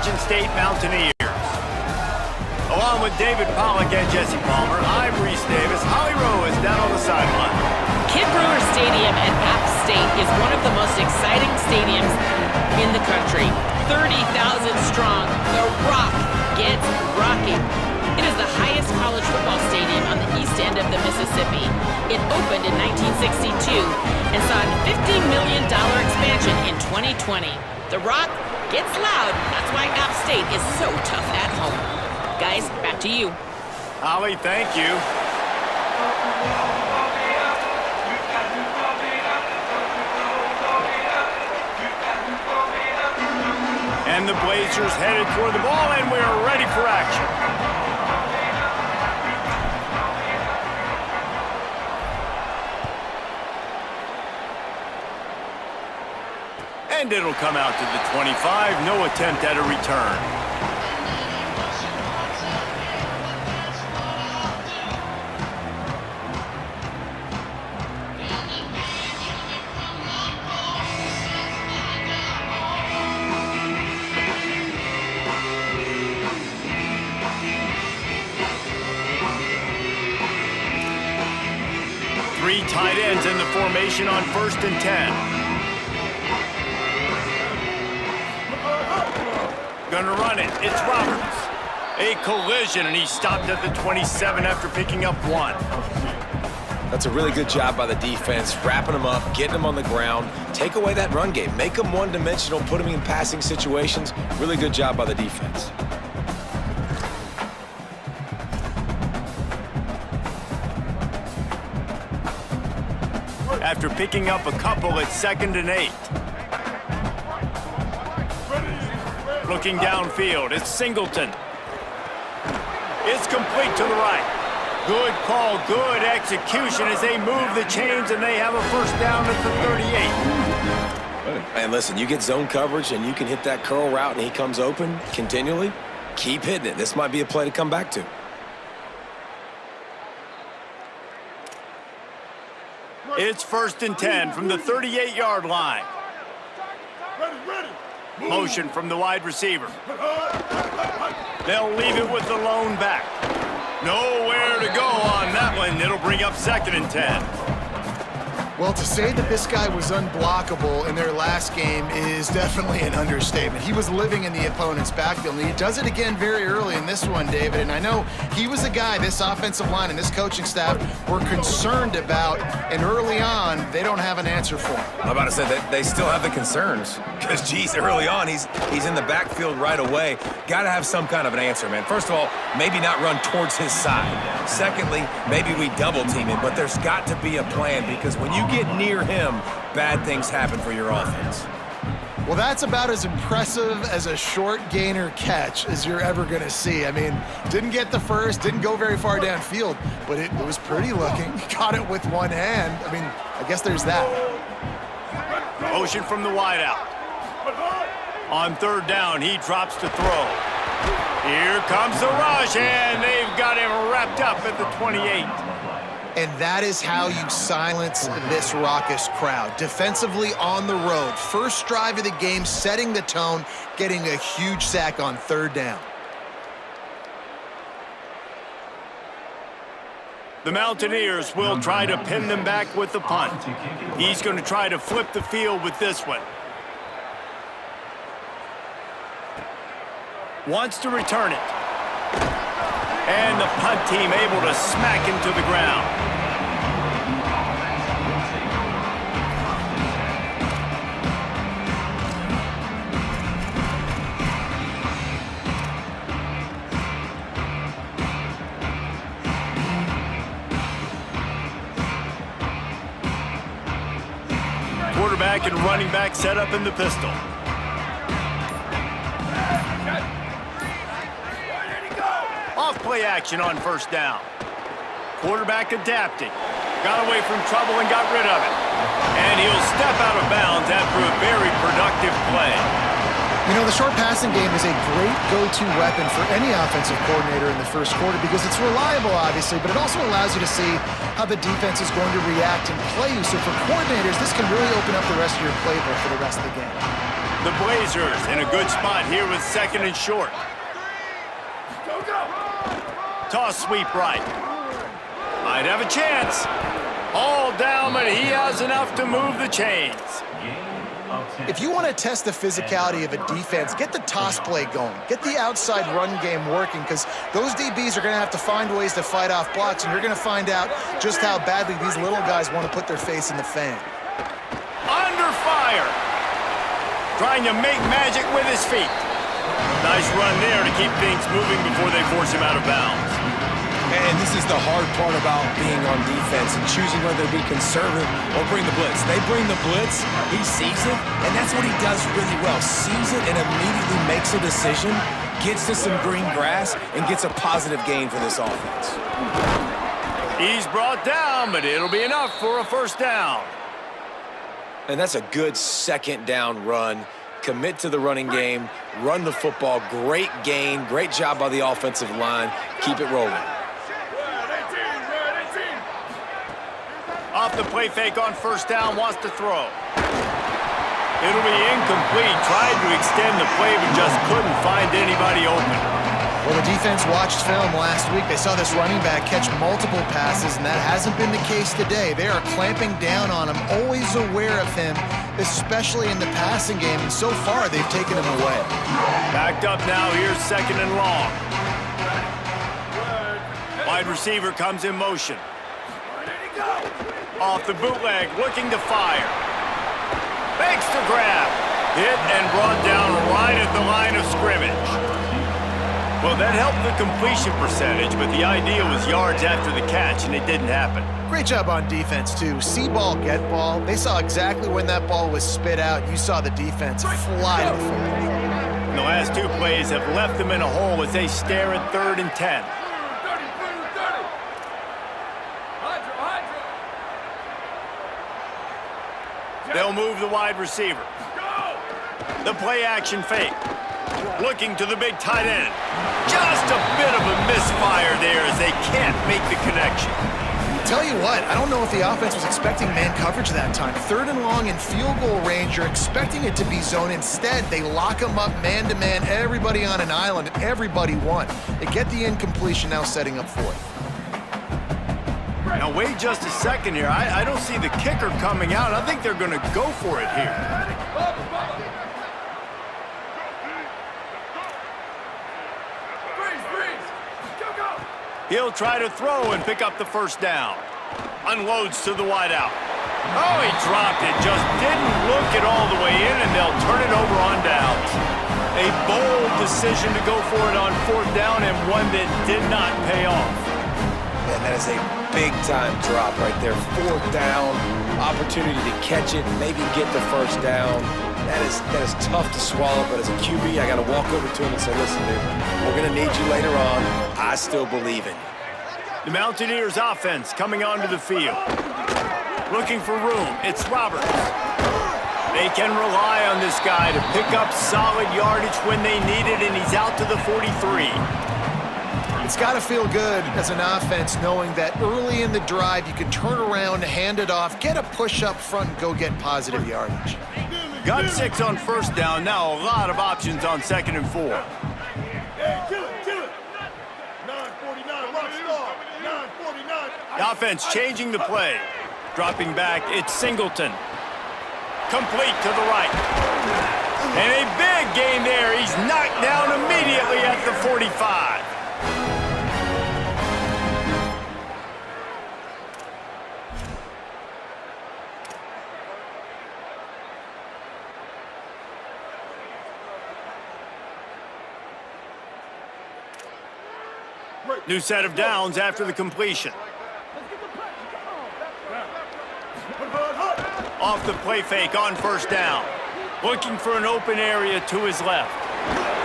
Appalachian State Mountaineers. Along with David Pollack and Jesse Palmer, I'm Reese Davis. Holly Rowe is down on the sideline. Kid Brewer Stadium at App State is one of the most exciting stadiums in the country. 30,000 strong, the Rock gets rocking. It is the highest college football stadium on the east end of the Mississippi. It opened in 1962 and saw a $50 million expansion in 2020. The Rock gets loud. That's why App State is so tough at home. Guys, back to you. Holly, thank you. And the Blazers headed toward the ball, and we are ready for action. And it'll come out to the 25. No attempt at a return. Three tight ends in the formation on 1st and 10. Gonna run it. It's Roberts. A collision, and he stopped at the 27 after picking up 1. That's a really good job by the defense, wrapping them up, getting them on the ground. Take away that run game. Make them one-dimensional, put them in passing situations. Really good job by the defense. After picking up a couple at 2nd and 8. Looking downfield, it's Singleton. It's complete to the right. Good call, good execution as they move the chains, and they have a first down at the 38. And listen, you get zone coverage and you can hit that curl route and he comes open continually. Keep hitting it. This might be a play to come back to. It's 1st and 10 from the 38-yard line. Motion from the wide receiver. They'll leave it with the lone back. Nowhere to go on that one. It'll bring up 2nd and 10. Well, to say that this guy was unblockable in their last game is definitely an understatement. He was living in the opponent's backfield, and he does it again very early in this one, David. And I know he was a guy this offensive line and this coaching staff were concerned about, and early on, they don't have an answer for him. I'm about to say that they still have the concerns because, geez, early on, he's in the backfield right away. Got to have some kind of an answer, man. First of all, maybe not run towards his side. Secondly, maybe we double team him, but there's got to be a plan because when you get near him, bad things happen for your offense. Well, that's about as impressive as a short gainer catch as you're ever going to see. I mean, didn't get the first, didn't go very far downfield, but it was pretty looking. Caught it with one hand. I mean, I guess there's that. Motion from the wideout. On 3rd down, he drops to throw. Here comes the rush, and they've got him wrapped up at the 28. And that is how you silence this raucous crowd. Defensively on the road. First drive of the game, setting the tone, getting a huge sack on 3rd down. The Mountaineers will try to pin them back with the punt. He's going to try to flip the field with this one. Wants to return it. And the punt team able to smack him to the ground. Quarterback and running back set up in the pistol. Off play action on 1st down. Quarterback adapting. Got away from trouble and got rid of it. And he'll step out of bounds after a very productive play. You know, the short passing game is a great go-to weapon for any offensive coordinator in the first quarter because it's reliable, obviously, but it also allows you to see how the defense is going to react and play you. So for coordinators, this can really open up the rest of your playbook for the rest of the game. The Blazers in a good spot here with second and short. Toss sweep right. Might have a chance. All down, but he has enough to move the chains. If you want to test the physicality of a defense, get the toss play going. Get the outside run game working, because those DBs are going to have to find ways to fight off blocks, and you're going to find out just how badly these little guys want to put their face in the fan. Under fire. Trying to make magic with his feet. Nice run there to keep things moving before they force him out of bounds. And this is the hard part about being on defense and choosing whether to be conservative or bring the blitz. They bring the blitz, he sees it, and that's what he does really well. Sees it and immediately makes a decision, gets to some green grass, and gets a positive gain for this offense. He's brought down, but it'll be enough for a first down. And that's a good second down run. Commit to the running game, run the football, great gain, great job by the offensive line. Keep it rolling. Off the play fake on first down, wants to throw. It'll be incomplete. Tried to extend the play, but just couldn't find anybody open. Well, the defense watched film last week. They saw this running back catch multiple passes, and that hasn't been the case today. They are clamping down on him, always aware of him, especially in the passing game, and so far they've taken him away. Backed up now, here's second and long. Wide receiver comes in motion. Off the bootleg, looking to fire. Makes the grab. Hit and brought down right at the line of scrimmage. Well, that helped the completion percentage, but the idea was yards after the catch, and it didn't happen. Great job on defense, too. See ball, get ball. They saw exactly when that ball was spit out. You saw the defense fly to the field. The last two plays have left them in a hole as they stare at 3rd and 10. They'll move the wide receiver. The play action fake. Looking to the big tight end. Just a bit of a misfire there as they can't make the connection. Tell you what, I don't know if the offense was expecting man coverage that time. 3rd and long in field goal range, you're expecting it to be zone. Instead, they lock them up man-to-man, everybody on an island, and everybody won. They get the incompletion, now setting up 4th. Now, wait just a second here. I don't see the kicker coming out. I think they're going to go for it here. He'll try to throw and pick up the first down. Unloads to the wideout. Oh, he dropped it. Just didn't look it all the way in, and they'll turn it over on downs. A bold decision to go for it on 4th down, and one that did not pay off. And that is a big-time drop right there. 4th down, opportunity to catch it, maybe get the first down. That is tough to swallow, but as a QB, I got to walk over to him and say, listen, dude, we're going to need you later on. I still believe in you. The Mountaineers offense coming onto the field. Looking for room. It's Roberts. They can rely on this guy to pick up solid yardage when they need it, and he's out to the 43. It's got to feel good as an offense knowing that early in the drive you can turn around, hand it off, get a push up front, and go get positive yardage. Got 6 on first down. Now a lot of options on 2nd and 4. Hey, kill it. 949, rock star. 949. The offense changing the play. Dropping back, it's Singleton. Complete to the right. And a big gain there. He's knocked down immediately at the 45. New set of downs after the completion. Off the play fake on first down. Looking for an open area to his left.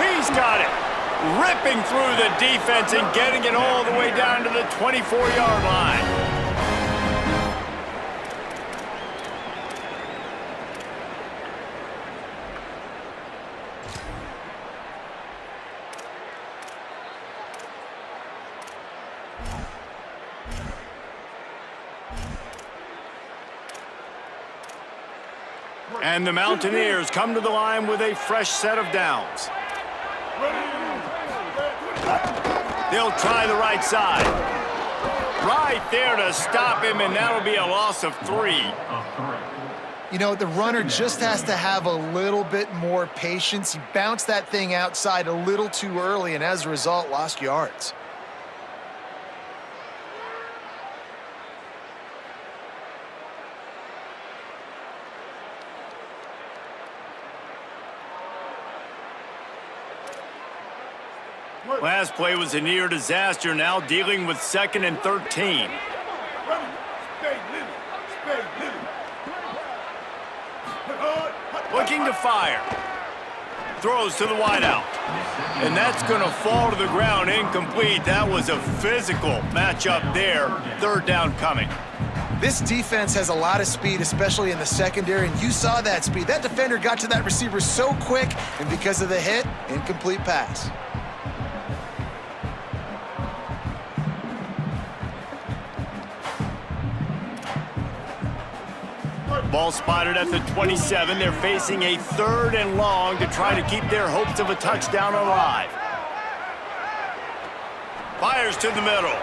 He's got it. Ripping through the defense and getting it all the way down to the 24-yard line. And the Mountaineers come to the line with a fresh set of downs. They'll try the right side. Right there to stop him, and that'll be a loss of 3. You know, the runner just has to have a little bit more patience. He bounced that thing outside a little too early, and as a result, lost yards. Last play was a near disaster, now dealing with 2nd and 13. Looking to fire. Throws to the wideout. And that's going to fall to the ground incomplete. That was a physical matchup there. 3rd down coming. This defense has a lot of speed, especially in the secondary, and you saw that speed. That defender got to that receiver so quick, and because of the hit, incomplete pass. Ball spotted at the 27. They're facing a 3rd and long to try to keep their hopes of a touchdown alive. Fires to the middle.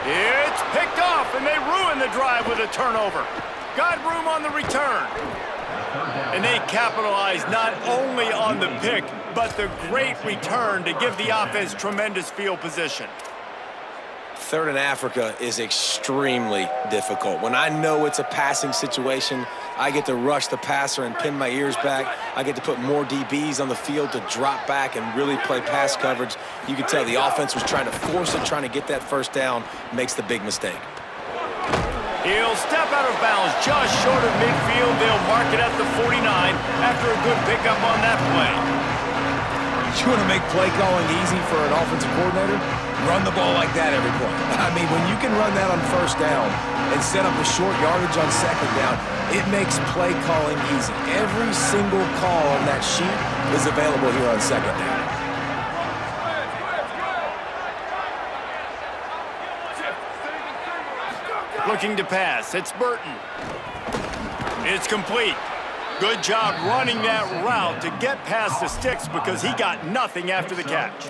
It's picked off, and they ruin the drive with a turnover. Got room on the return. And they capitalize not only on the pick, but the great return to give the offense tremendous field position. 3rd and Africa is extremely difficult. When I know it's a passing situation, I get to rush the passer and pin my ears back. I get to put more DBs on the field to drop back and really play pass coverage. You can tell the offense was trying to force it, trying to get that 1st down, makes the big mistake. He'll step out of bounds just short of midfield. They'll mark it at the 49 after a good pickup on that play. You want to make play calling easy for an offensive coordinator? Run the ball like that every play. I mean, when you can run that on 1st down and set up a short yardage on 2nd down, it makes play calling easy. Every single call on that sheet is available here on 2nd down. Looking to pass. It's Burton. It's complete. Good job running that route to get past the sticks because he got nothing after the catch.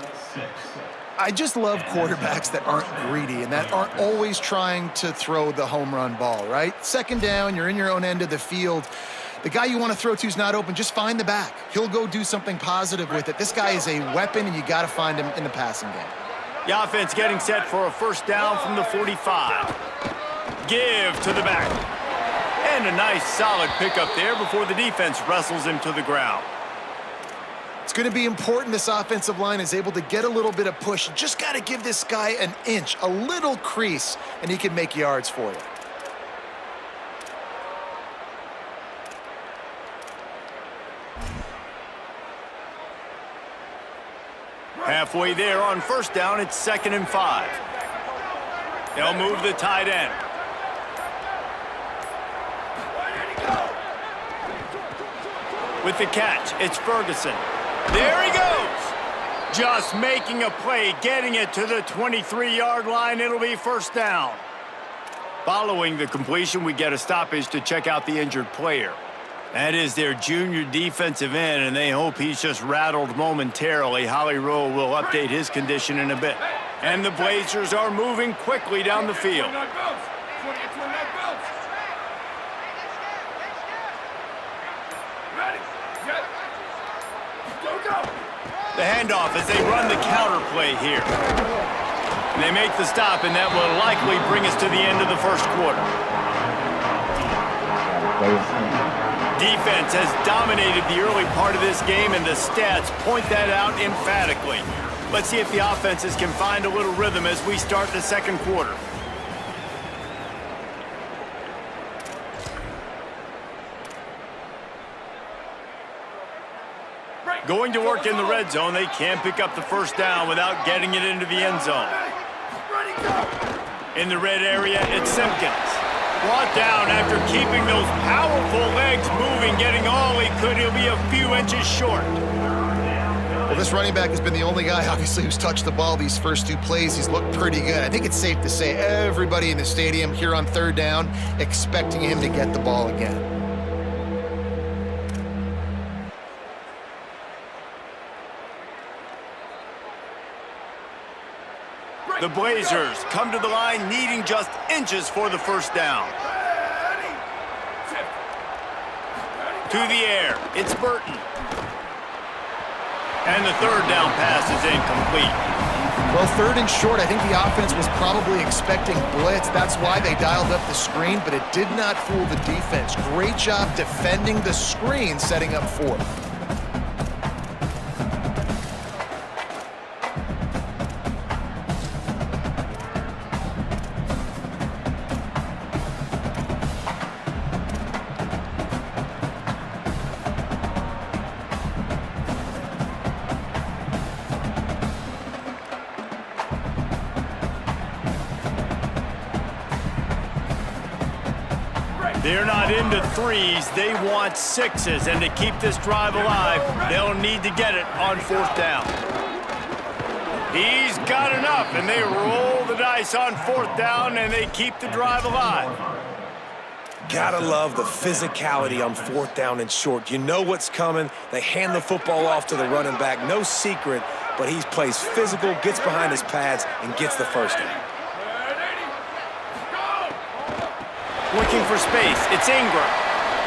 I just love quarterbacks that aren't greedy and that aren't always trying to throw the home run ball, right? 2nd down, you're in your own end of the field. The guy you want to throw to is not open. Just find the back. He'll go do something positive with it. This guy is a weapon, and you got to find him in the passing game. The offense getting set for a 1st down from the 45. Give to the back. And a nice solid pickup there before the defense wrestles him to the ground. It's going to be important this offensive line is able to get a little bit of push. You just got to give this guy an inch, a little crease, and he can make yards for you. Halfway there on 1st down, it's 2nd and 5. They'll move the tight end. With the catch, it's Ferguson. There he goes. Just making a play, getting it to the 23-yard line. It'll be 1st down. Following the completion, we get a stoppage to check out the injured player. That is their junior defensive end, and they hope he's just rattled momentarily. Holly Rowe will update his condition in a bit. And the Blazers are moving quickly down the field. The handoff as they run the counter play here. And they make the stop, and that will likely bring us to the end of the 1st quarter. Defense has dominated the early part of this game, and the stats point that out emphatically. Let's see if the offenses can find a little rhythm as we start the 2nd quarter. Going to work in the red zone, they can't pick up the 1st down without getting it into the end zone. In the red area, it's Simpkins. Brought down after keeping those powerful legs moving, getting all he could. He'll be a few inches short. Well, this running back has been the only guy, obviously, who's touched the ball these first 2 plays. He's looked pretty good. I think it's safe to say everybody in the stadium here on 3rd down expecting him to get the ball again. The Blazers come to the line needing just inches for the first down. To the air, it's Burton. And the third down pass is incomplete. Well, 3rd and short, I think the offense was probably expecting blitz. That's why they dialed up the screen, but it did not fool the defense. Great job defending the screen, setting up 4th. They're not into 3s, they want 6s, and to keep this drive alive, they'll need to get it on 4th down. He's got enough, and they roll the dice on 4th down, and they keep the drive alive. Gotta love the physicality on 4th down and short. You know what's coming. They hand the football off to the running back. No secret, but he plays physical, gets behind his pads, and gets the first down. Looking for space, it's Ingram.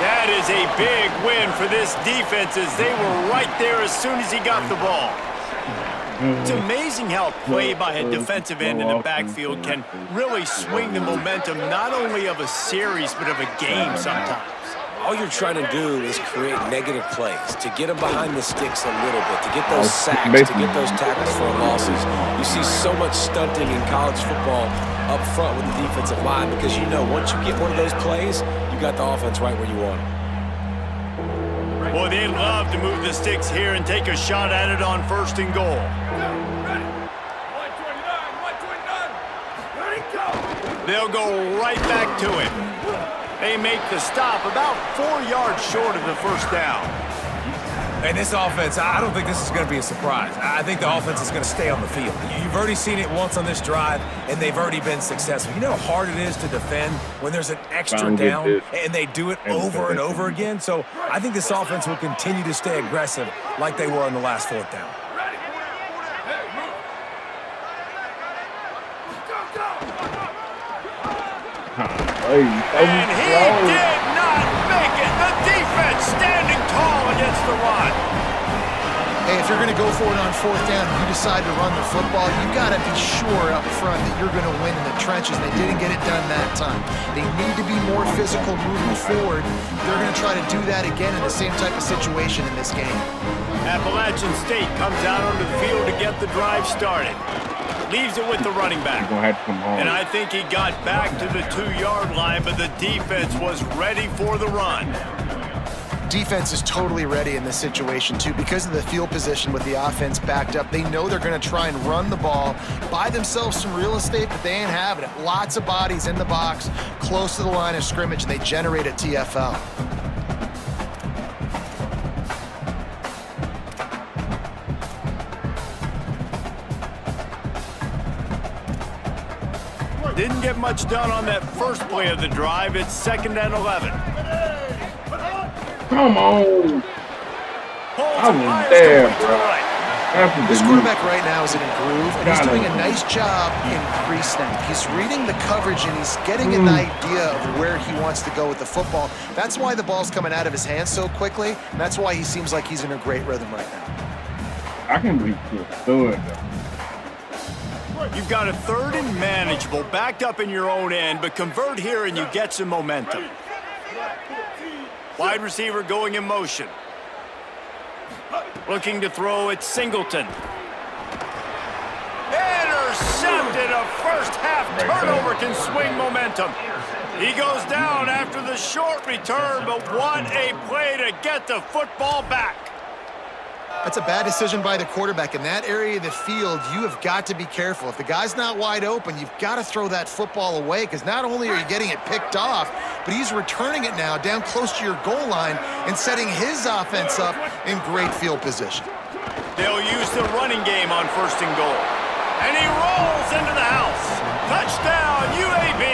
That is a big win for this defense as they were right there as soon as he got the ball. It's amazing how play by a defensive end in the backfield can really swing the momentum not only of a series but of a game sometimes. All you're trying to do is create negative plays, to get them behind the sticks a little bit, to get those sacks, to get those tackles for losses. You see so much stunting in college football up front with the defensive line because you know once you get one of those plays, you got the offense right where you want it. Boy, they'd love to move the sticks here and take a shot at it on 1st and goal. They'll go right back to him. They make the stop about 4 yards short of the first down. And this offense, I don't think this is going to be a surprise. I think the offense is going to stay on the field. You've already seen it once on this drive, and they've already been successful. You know how hard it is to defend when there's an extra down, and they do it over and over again? So I think this offense will continue to stay aggressive like they were on the last 4th down. And he did not make it. The defense standing tall against the run. Hey, if you're going to go for it on 4th down and you decide to run the football, you've got to be sure up front that you're going to win in the trenches. They didn't get it done that time. They need to be more physical moving forward. They're going to try to do that again in the same type of situation in this game. Appalachian State comes out onto the field to get the drive started. Leaves it with the running back. And I think he got back to the 2-yard line, but the defense was ready for the run. Defense is totally ready in this situation, too. Because of the field position with the offense backed up, they know they're going to try and run the ball, buy themselves some real estate, but they ain't having it. Lots of bodies in the box, close to the line of scrimmage, and they generate a TFL. Didn't get much done on that first play of the drive. It's 2nd and 11. Come on. Holds I and was fires there, complete to bro. the right. This quarterback right now is in a groove, and he's doing a nice job in pre-snap. He's reading the coverage, and he's getting an idea of where he wants to go with the football. That's why the ball's coming out of his hands so quickly, and that's why he seems like he's in a great rhythm right now. I can be good. You've got a 3rd and manageable, backed up in your own end, but convert here and you get some momentum. Wide receiver going in motion. Looking to throw, it's Singleton. Intercepted. A first-half turnover can swing momentum. He goes down after the short return, but what a play to get the football back. That's a bad decision by the quarterback. In that area of the field, you have got to be careful. If the guy's not wide open, you've got to throw that football away because not only are you getting it picked off, but he's returning it now down close to your goal line and setting his offense up in great field position. They'll use the running game on 1st and goal. And he rolls into the house. Touchdown, UAB.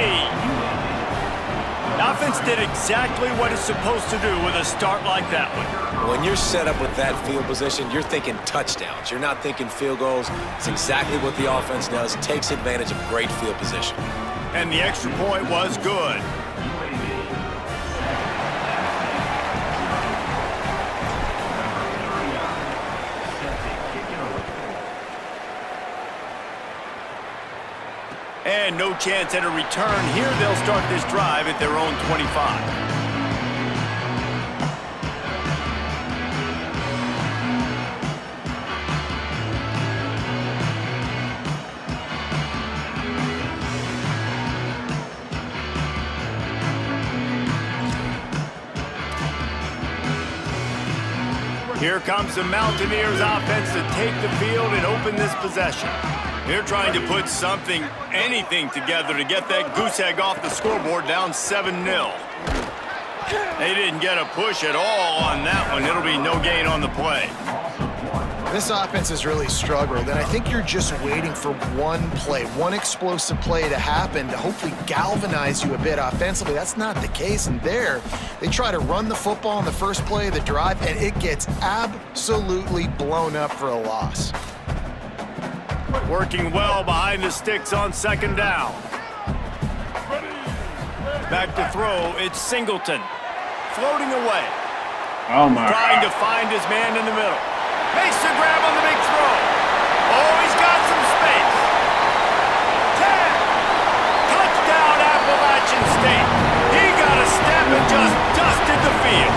The offense did exactly what it's supposed to do with a start like that one. When you're set up with that field position, you're thinking touchdowns. You're not thinking field goals. It's exactly what the offense does. Takes advantage of great field position. And the extra point was good. And no chance at a return. Here they'll start this drive at their own 25. Here comes the Mountaineers offense to take the field and open this possession. They're trying to put something, anything together to get that goose egg off the scoreboard down 7-0. They didn't get a push at all on that one. It'll be no gain on the play. This offense has really struggled, and I think you're just waiting for one play, one explosive play to happen to hopefully galvanize you a bit offensively. That's not the case, and there, they try to run the football in the first play of the drive, and it gets absolutely blown up for a loss. Working well behind the sticks on second down. Back to throw, it's Singleton. Floating away. Oh, my Trying to God. find his man in the middle. Makes the grab on the big throw. Oh, he's got some space. 10. Touchdown, Appalachian State. He got a step and just dusted the field.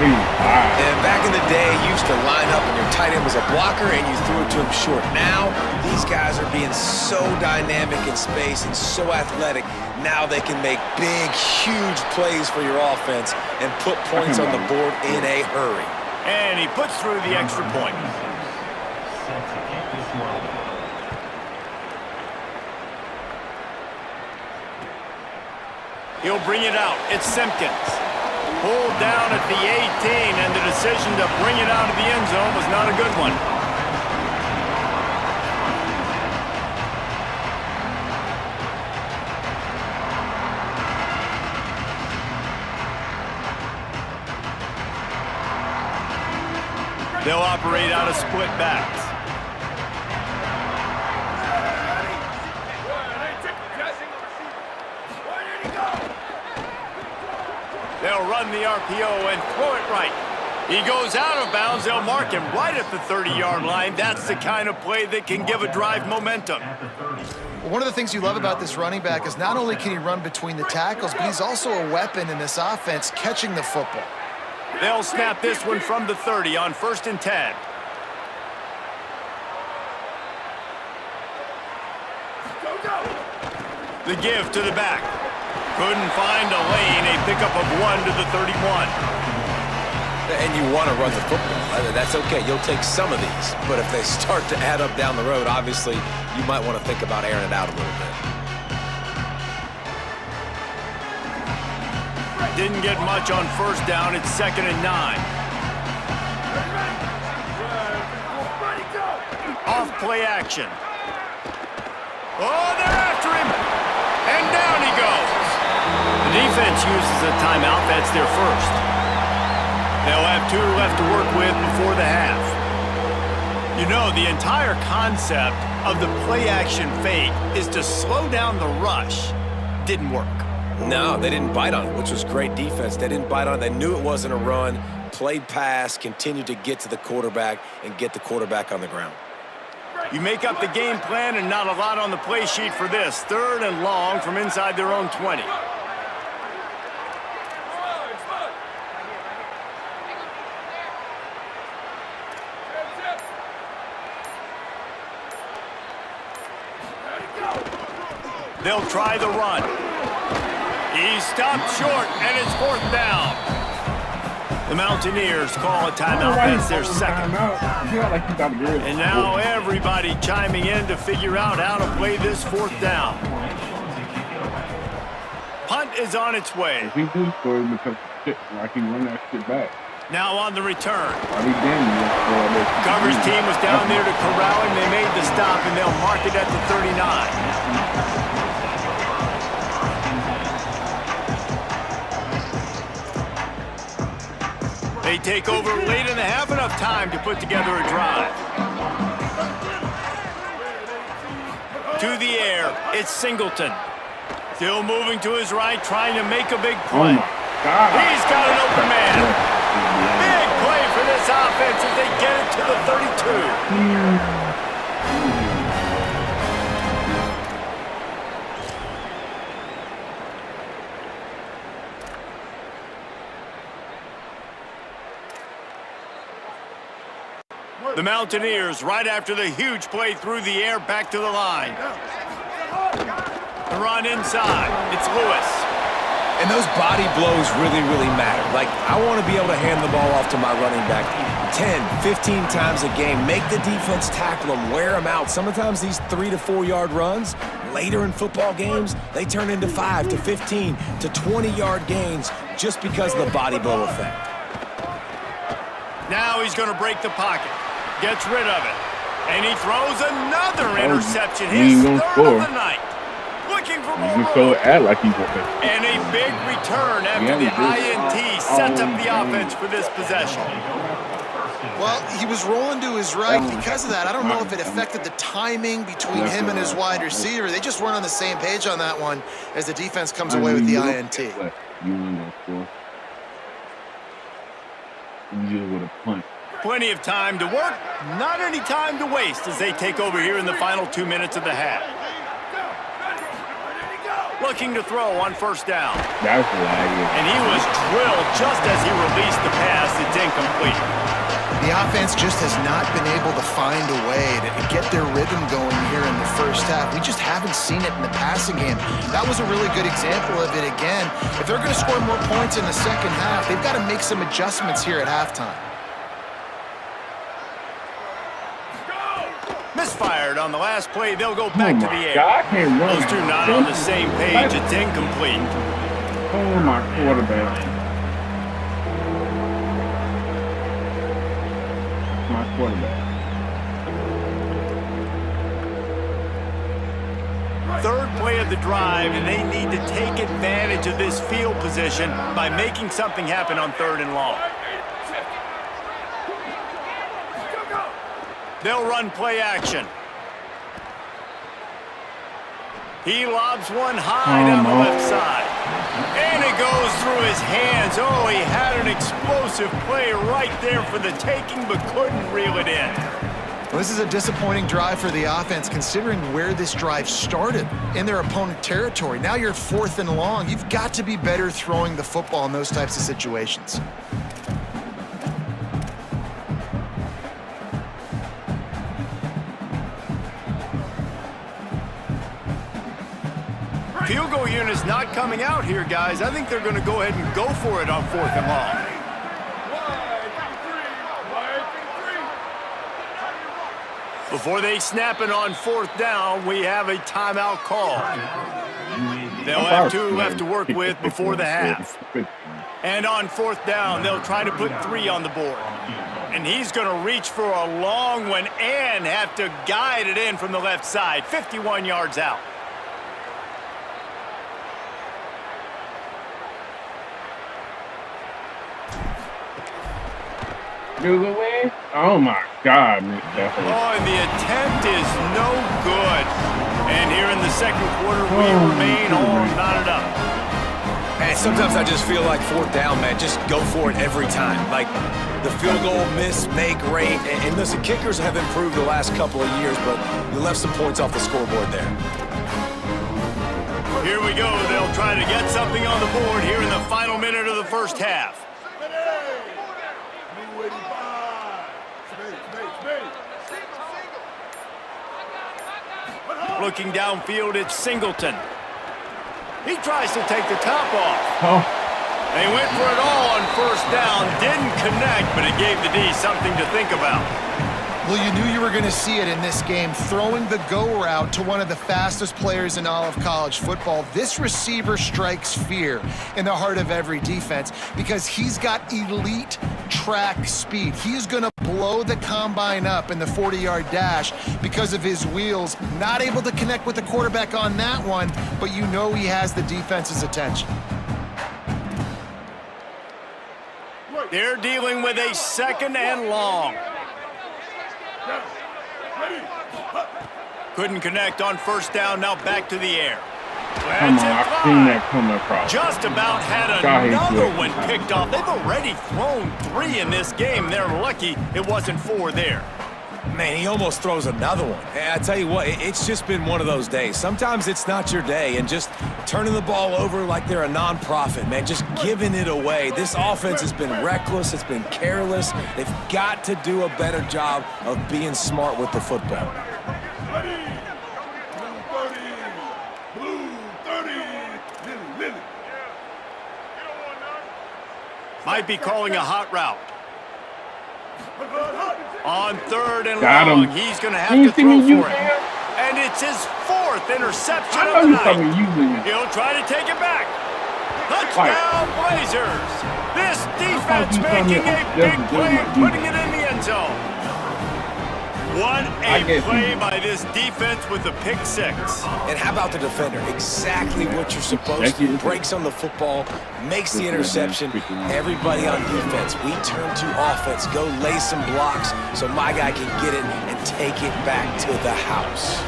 And back in the day, you used to line up and your tight end was a blocker and you threw it to him short. Now, these guys are being so dynamic in space and so athletic. Now they can make big, huge plays for your offense and put points on the board in a hurry. And he puts through the extra point. He'll bring it out. It's Simpkins. Pulled down at the 18, and the decision to bring it out of the end zone was not a good one. They'll operate out of split backs. They'll run the RPO and throw it right. He goes out of bounds. They'll mark him right at the 30-yard line. That's the kind of play that can give a drive momentum. Well, one of the things you love about this running back is not only can he run between the tackles, but he's also a weapon in this offense catching the football. They'll snap this one from the 30 on 1st and 10. The give to the back. Couldn't find a lane. A pickup of 1 to the 31. And you want to run the football. That's okay. You'll take some of these. But if they start to add up down the road, obviously, you might want to think about airing it out a little bit. Didn't get much on 1st down. It's 2nd and 9. Off play action. Oh, they're after him. And down he goes. The defense uses a timeout. That's their first. They'll have 2 left to work with before the half. You know, the entire concept of the play action fake is to slow down the rush. Didn't work. No, they didn't bite on it, which was great defense. They didn't bite on it. They knew it wasn't a run, played pass, continued to get to the quarterback and get the quarterback on the ground. You make up the game plan and not a lot on the play sheet for this. 3rd and long from inside their own 20. They'll try the run. He stopped short, and it's 4th down. The Mountaineers call a timeout. That's their second. And now everybody chiming in to figure out how to play this 4th down. Punt is on its way. If he do score, because I can run that shit back. Now on the return. Coverage team was down there to corral him. They made the stop, and they'll mark it at the 39. They take over late in the half, enough time to put together a drive. To the air, it's Singleton. Still moving to his right, trying to make a big play. Oh my God. He's got an open man. Big play for this offense as they get it to the 32. The Mountaineers, right after the huge play through the air, back to the line. The run inside. It's Lewis. And those body blows really, really matter. Like, I want to be able to hand the ball off to my running back 10, 15 times a game. Make the defense tackle them, wear them out. Sometimes these 3 to 4 yard runs, later in football games, they turn into 5 to 15 to 20 yard gains just because of the body blow effect. Now he's going to break the pocket. Gets rid of it. And he throws another interception. His third of the night. Looking for more room. And a big return after the INT sets up the offense for this possession. Well, he was rolling to his right. Because of that, I don't know if it affected the timing between him and his wide receiver. They just weren't on the same page on that one as the defense comes away with the INT. You want to score. You with a punt. Plenty of time to work, not any time to waste as they take over here in the final 2 minutes of the half. Looking to throw on first down. That's laggy. And he was drilled just as he released the pass. It's incomplete. The offense just has not been able to find a way to get their rhythm going here in the first half. We just haven't seen it in the passing game. That was a really good example of it again. If they're going to score more points in the second half, they've got to make some adjustments here at halftime. Misfired on the last play. They'll go back to the air. God, I can't run. Those two not on the same page. It's incomplete. Oh, my quarterback. My quarterback. Third play of the drive, and they need to take advantage of this field position by making something happen on 3rd and long. They'll run play action. He lobs one high down the left side. And it goes through his hands. Oh, he had an explosive play right there for the taking, but couldn't reel it in. Well, this is a disappointing drive for the offense, considering where this drive started, in their opponent territory. Now you're 4th and long. You've got to be better throwing the football in those types of situations. Field goal unit's not coming out here, guys. I think they're going to go ahead and go for it on 4th and long. Before they snap it on 4th down, we have a timeout call. They'll have 2 left to work with before the half. And on 4th down, they'll try to put 3 on the board. And he's going to reach for a long one and have to guide it in from the left side, 51 yards out. Oh my God, Miss Stephanie. Oh, and the attempt is no good. And here in the second quarter, we remain all knotted up. And sometimes I just feel like 4th down, man, just go for it every time. Like, the field goal miss, make great. And listen, kickers have improved the last couple of years, but you left some points off the scoreboard there. Here we go. They'll try to get something on the board here in the final minute of the first half. Looking downfield, it's Singleton. He tries to take the top off. They went for it all on 1st down. Didn't connect, but it gave the D something to think about. Well, you knew you were going to see it in this game, throwing the go route to one of the fastest players in all of college football. This receiver strikes fear in the heart of every defense because he's got elite track speed. He's going to blow the combine up in the 40-yard dash because of his wheels. Not able to connect with the quarterback on that one, but you know he has the defense's attention. Right. They're dealing with a second and long. Couldn't connect on first down, now back to the air. Come on, I've seen that come across. Just about had God, he's another good. one picked off. They've already thrown 3 in this game. They're lucky it wasn't 4 there. Man, he almost throws another one. And I tell you what, it's just been one of those days. Sometimes it's not your day, and just turning the ball over like they're a nonprofit, man, just giving it away. This offense has been reckless. It's been careless. They've got to do a better job of being smart with the football. Might be calling a hot route. On third and Got long, him. he's going to have You to see throw me for use it. him? And it's his 4th interception I of know the you saw me night. using it. He'll try to take it back. Touchdown, Blazers. This defense you told me making a it was big just play, my putting it in the end zone. What I a guess play you- by this defense with the pick 6. And how about the defender? Exactly what you're supposed to. Breaks on the football, makes the interception. Everybody on defense, we turn to offense. Go lay some blocks so my guy can get it and take it back to the house.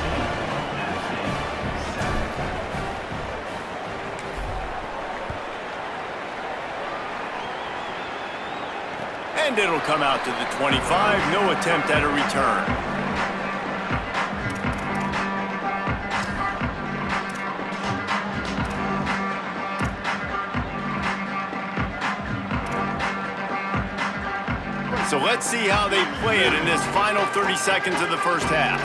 And it'll come out to the 25. No attempt at a return. So let's see how they play it in this final 30 seconds of the first half.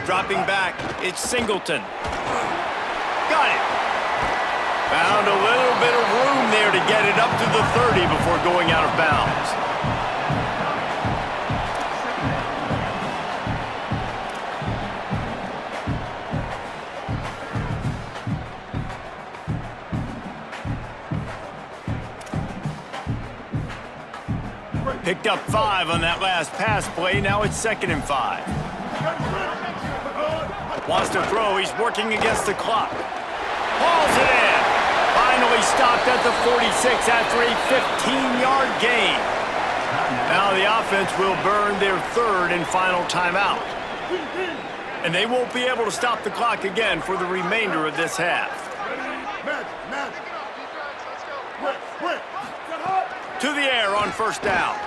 Dropping back, it's Singleton. Got it. Found a little bit of room there to get it up to the 30 before going out of bounds. Picked up 5 on that last pass play. Now it's 2nd and 5. Wants to throw. He's working against the clock. Hauls it in. Finally stopped at the 46 after a 15-yard gain. Now the offense will burn their 3rd and final timeout. And they won't be able to stop the clock again for the remainder of this half. To the air on first down.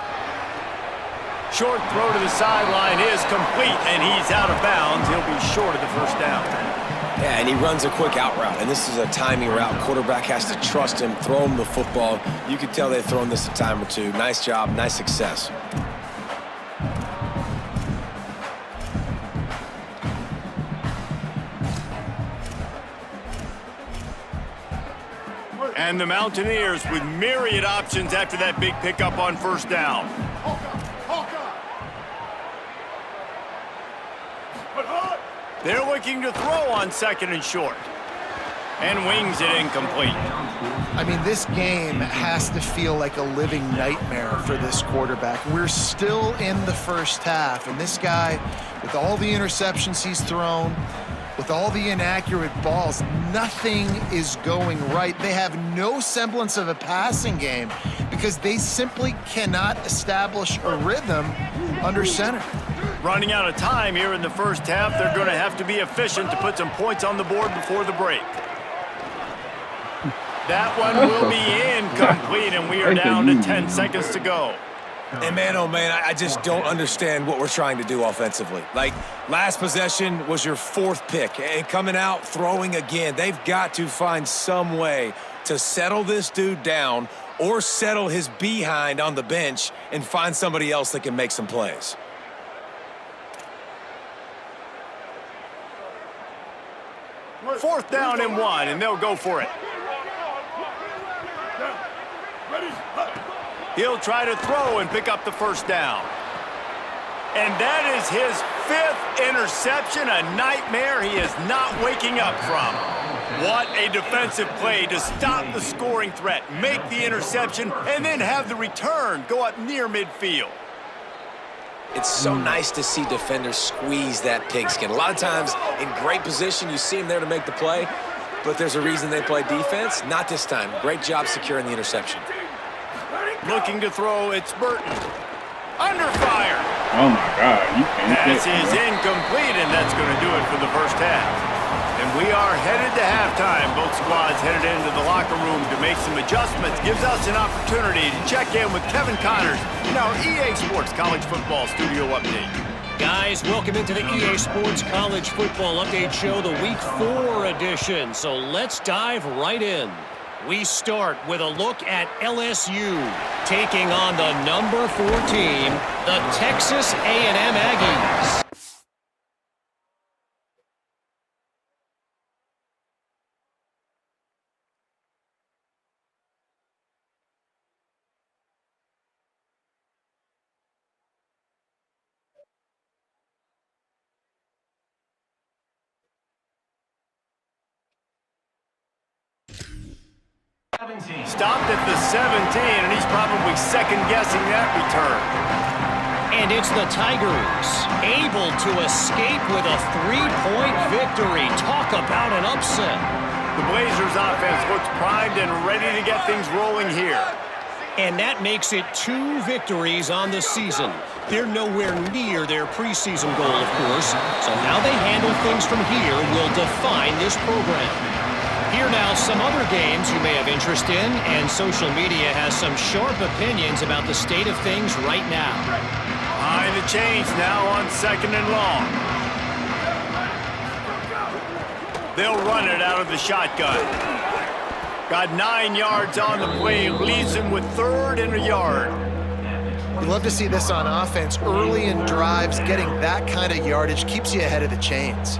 Short throw to the sideline is complete, and he's out of bounds. He'll be short of the first down. Yeah, and he runs a quick out route, and this is a timing route. Quarterback has to trust him, throw him the football. You can tell they've thrown this a time or two. Nice job, nice success. And the Mountaineers with myriad options after that big pickup on first down. They're looking to throw on 2nd and short. And wings it incomplete. I mean, this game has to feel like a living nightmare for this quarterback. We're still in the first half, and this guy, with all the interceptions he's thrown, with all the inaccurate balls, nothing is going right. They have no semblance of a passing game because they simply cannot establish a rhythm under center. Running out of time here in the first half, they're going to have to be efficient to put some points on the board before the break. That one will be incomplete, and we are down to 10 seconds to go. And man, oh man, I just don't understand what we're trying to do offensively. Like, last possession was your 4th pick, and coming out, throwing again. They've got to find some way to settle this dude down or settle his behind on the bench and find somebody else that can make some plays. Fourth down and 1, and they'll go for it. He'll try to throw and pick up the first down. And that is his 5th interception, a nightmare he is not waking up from. What a defensive play to stop the scoring threat, make the interception, and then have the return go up near midfield. It's so nice to see defenders squeeze that pigskin. A lot of times in great position, you see them there to make the play, but there's a reason they play defense. Not this time. Great job securing the interception. Looking to throw, it's Burton. Under fire. Oh my God, you can't Pass get is incomplete, and that's going to do it for the first half. And we are headed to halftime. Both squads headed into the locker room to make some adjustments. Gives us an opportunity to check in with Kevin Connors in our EA Sports College Football Studio Update. Guys, welcome into the EA Sports College Football Update Show, the Week 4 edition. So let's dive right in. We start with a look at LSU taking on the number 4 team, the Texas A&M Aggies. Stopped at the 17, and he's probably second-guessing that return. And it's the Tigers, able to escape with a 3-point victory. Talk about an upset. The Blazers offense looks primed and ready to get things rolling here. And that makes it 2 victories on the season. They're nowhere near their preseason goal, of course. So how they handle things from here will define this program. Here now, some other games you may have interest in, and social media has some sharp opinions about the state of things right now. Behind the chains now on 2nd and long. They'll run it out of the shotgun. Got 9 yards on the play, leaves him with 3rd and a yard. You love to see this on offense. Early in drives, getting that kind of yardage keeps you ahead of the chains.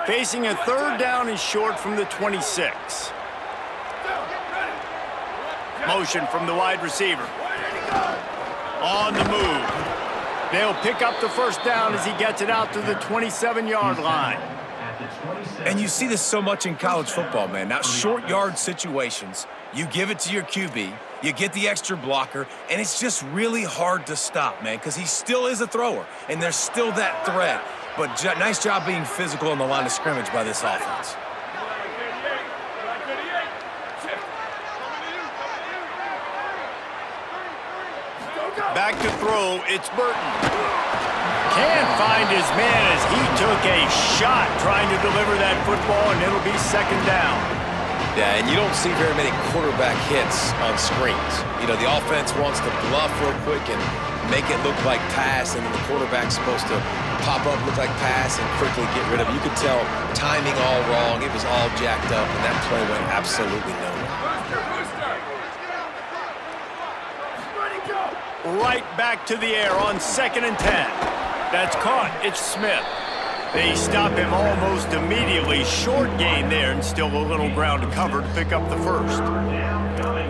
Facing a 3rd down and short from the 26. Motion from the wide receiver. On the move. They'll pick up the 1st down as he gets it out to the 27-yard line. And you see this so much in college football, man. Now, short yard situations, you give it to your QB, you get the extra blocker, and it's just really hard to stop, man, because he still is a thrower, and there's still that threat. But nice job being physical on the line of scrimmage by this offense. Back to throw, it's Burton. Can't find his man as he took a shot trying to deliver that football, and it'll be 2nd down. Yeah, and you don't see very many quarterback hits on screens. You know, the offense wants to bluff real quick and make it look like pass, and then the quarterback's supposed to pop up, look like pass, and quickly get rid of it. You could tell timing all wrong. It was all jacked up, and that play went absolutely nowhere. Right back to the air on 2nd and 10. That's caught. It's Smith. They stop him almost immediately. Short gain there, and still a little ground to cover to pick up the 1st.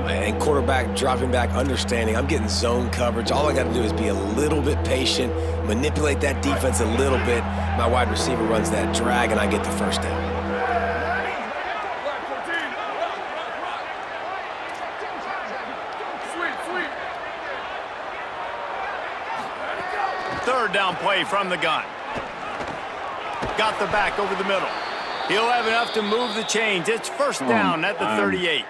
And quarterback dropping back, understanding I'm getting zone coverage. All I got to do is be a little bit patient, manipulate that defense a little bit. My wide receiver runs that drag, and I get the 1st down. Third down play from the gun. Got the back over the middle. He'll have enough to move the chains. It's 1st down at the 38.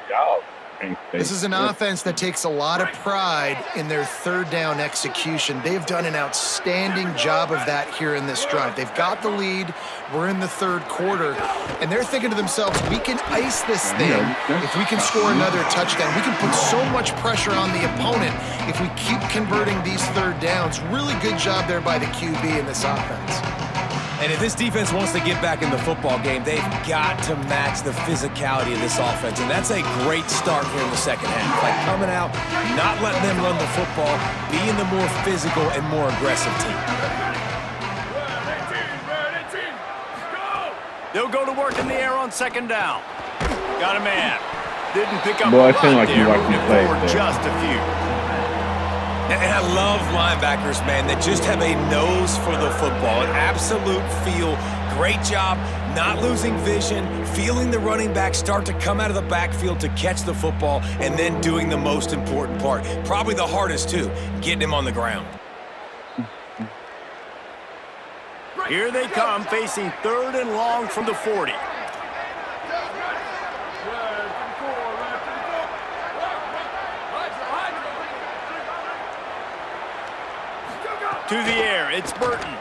This is an offense that takes a lot of pride in their 3rd down execution. They've done an outstanding job of that here in this drive. They've got the lead. We're in the 3rd quarter, and they're thinking to themselves, we can ice this thing if we can score another touchdown. We can put so much pressure on the opponent if we keep converting these 3rd downs. Really good job there by the QB in this offense. And if this defense wants to get back in the football game, they've got to match the physicality of this offense. And that's a great start here in the 2nd half. Like coming out, not letting them run the football, being the more physical and more aggressive team. They'll go to work in the air on 2nd down. Got a man. Didn't pick up Boy, a it seemed lot like you there, watching moving the plays forward there. just a few. And I love linebackers, man, that just have a nose for the football, an absolute feel. Great job not losing vision, feeling the running back start to come out of the backfield to catch the football, and then doing the most important part, probably the hardest too, getting him on the ground. Here they come, facing 3rd and long from the 40. To the air, it's Burton.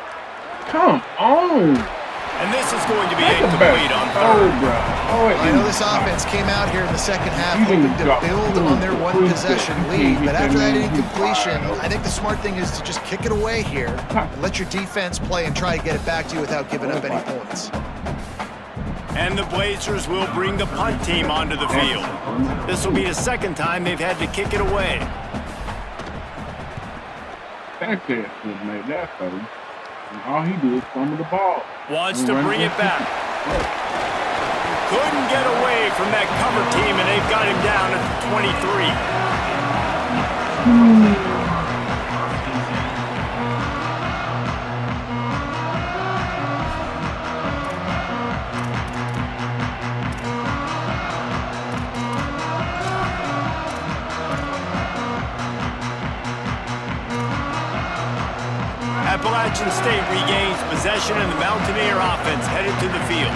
Come on. And this is going to be That's a incomplete on 3rd. bro. I know this offense came out here in the second half hoping to build on their one-possession lead, but after that incompletion, I think the smart thing is to just kick it away here and let your defense play and try to get it back to you without giving up any points. And the Blazers will bring the punt team onto the field. This will be the 2nd time they've had to kick it away. That kid just made that play. And all he do is fumble the ball. Wants to bring it back. Couldn't get away from that cover team, and they've got him down at the 23. Appalachian State regains possession, and the Mountaineer offense headed to the field.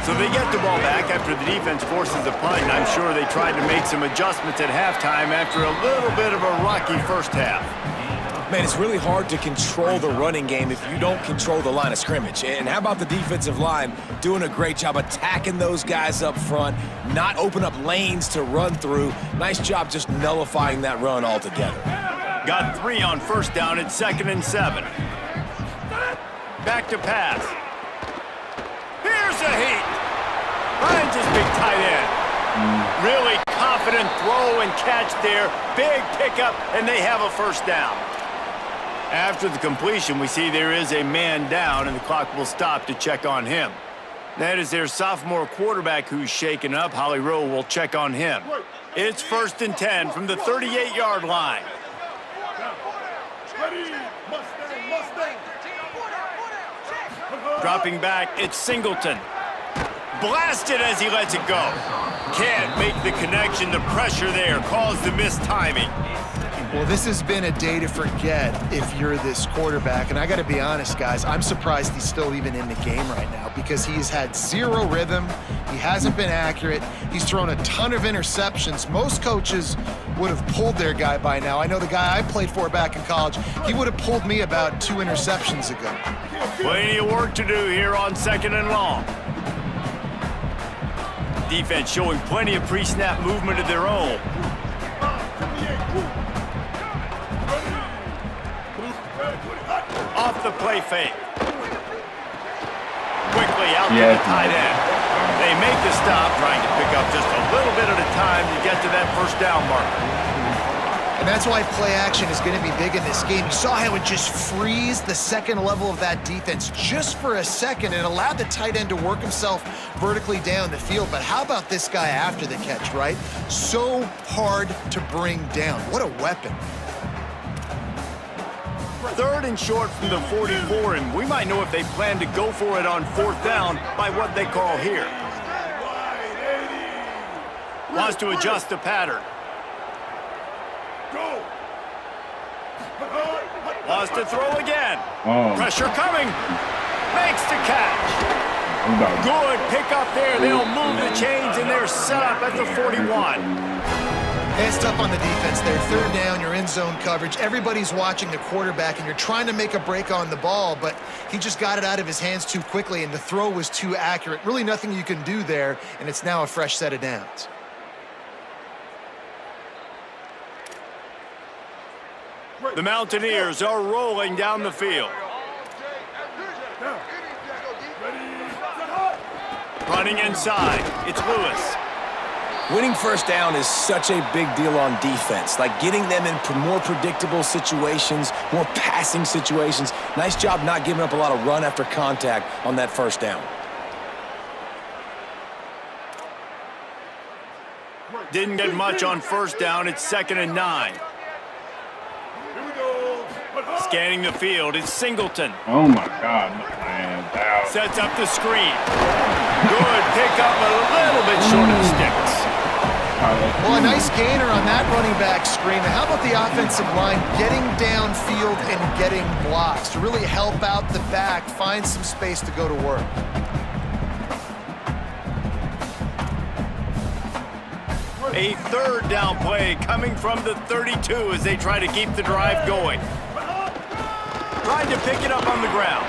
So they get the ball back after the defense forces a punt, and I'm sure they tried to make some adjustments at halftime after a little bit of a rocky first half. Man, it's really hard to control the running game if you don't control the line of scrimmage. And how about the defensive line doing a great job attacking those guys up front, not open up lanes to run through. Nice job just nullifying that run altogether. Got 3 on 1st down at 2nd and 7. Back to pass. Here's a heat. Finds his big tight end. Really confident throw and catch there. Big pickup, and they have a 1st down. After the completion, we see there is a man down, and the clock will stop to check on him. That is their sophomore quarterback who's shaken up. Holly Rowe will check on him. It's 1st and 10 from the 38-yard line. Dropping back, it's Singleton. Blasted as he lets it go. Can't make the connection. The pressure there caused the missed timing. Well, this has been a day to forget if you're this quarterback. And I got to be honest, guys, I'm surprised he's still even in the game right now because he's had 0 rhythm. He hasn't been accurate. He's thrown a ton of interceptions. Most coaches would have pulled their guy by now. I know the guy I played for back in college, he would have pulled me about 2 interceptions ago. Plenty of work to do here on 2nd and long. Defense showing plenty of pre-snap movement of their own. Off the play fake. Quickly out to the tight end. They make the stop, trying to pick up just a little bit at a time to get to that 1st down marker. And that's why play action is going to be big in this game. You saw how it just frees the 2nd level of that defense just for a second and allowed the tight end to work himself vertically down the field. But how about this guy after the catch, right? So hard to bring down. What a weapon. 3rd and short from the 44, and we might know if they plan to go for it on 4th down by what they call here. Wants to adjust the pattern. Wants to throw again. Pressure coming. Makes the catch. Good pickup there. They'll move the chains, and they're set up at the 41. It's tough on the defense there. 3rd down, you're in zone coverage. Everybody's watching the quarterback, and you're trying to make a break on the ball, but he just got it out of his hands too quickly, and the throw was too accurate. Really nothing you can do there, and it's now a fresh set of downs. The Mountaineers are rolling down the field. Running inside, it's Lewis. Winning 1st down is such a big deal on defense, like getting them in more predictable situations, more passing situations. Nice job not giving up a lot of run after contact on that 1st down. Didn't get much on 1st down. It's 2nd and 9. Scanning the field, it's Singleton. Oh, my God. And now, Sets up the screen. Good pickup, a little bit short of the sticks. Well, a nice gainer on that running back screen. And how about the offensive line getting downfield and getting blocks to really help out the back, find some space to go to work? A third down play coming from the 32 as they try to keep the drive going. Trying to pick it up on the ground.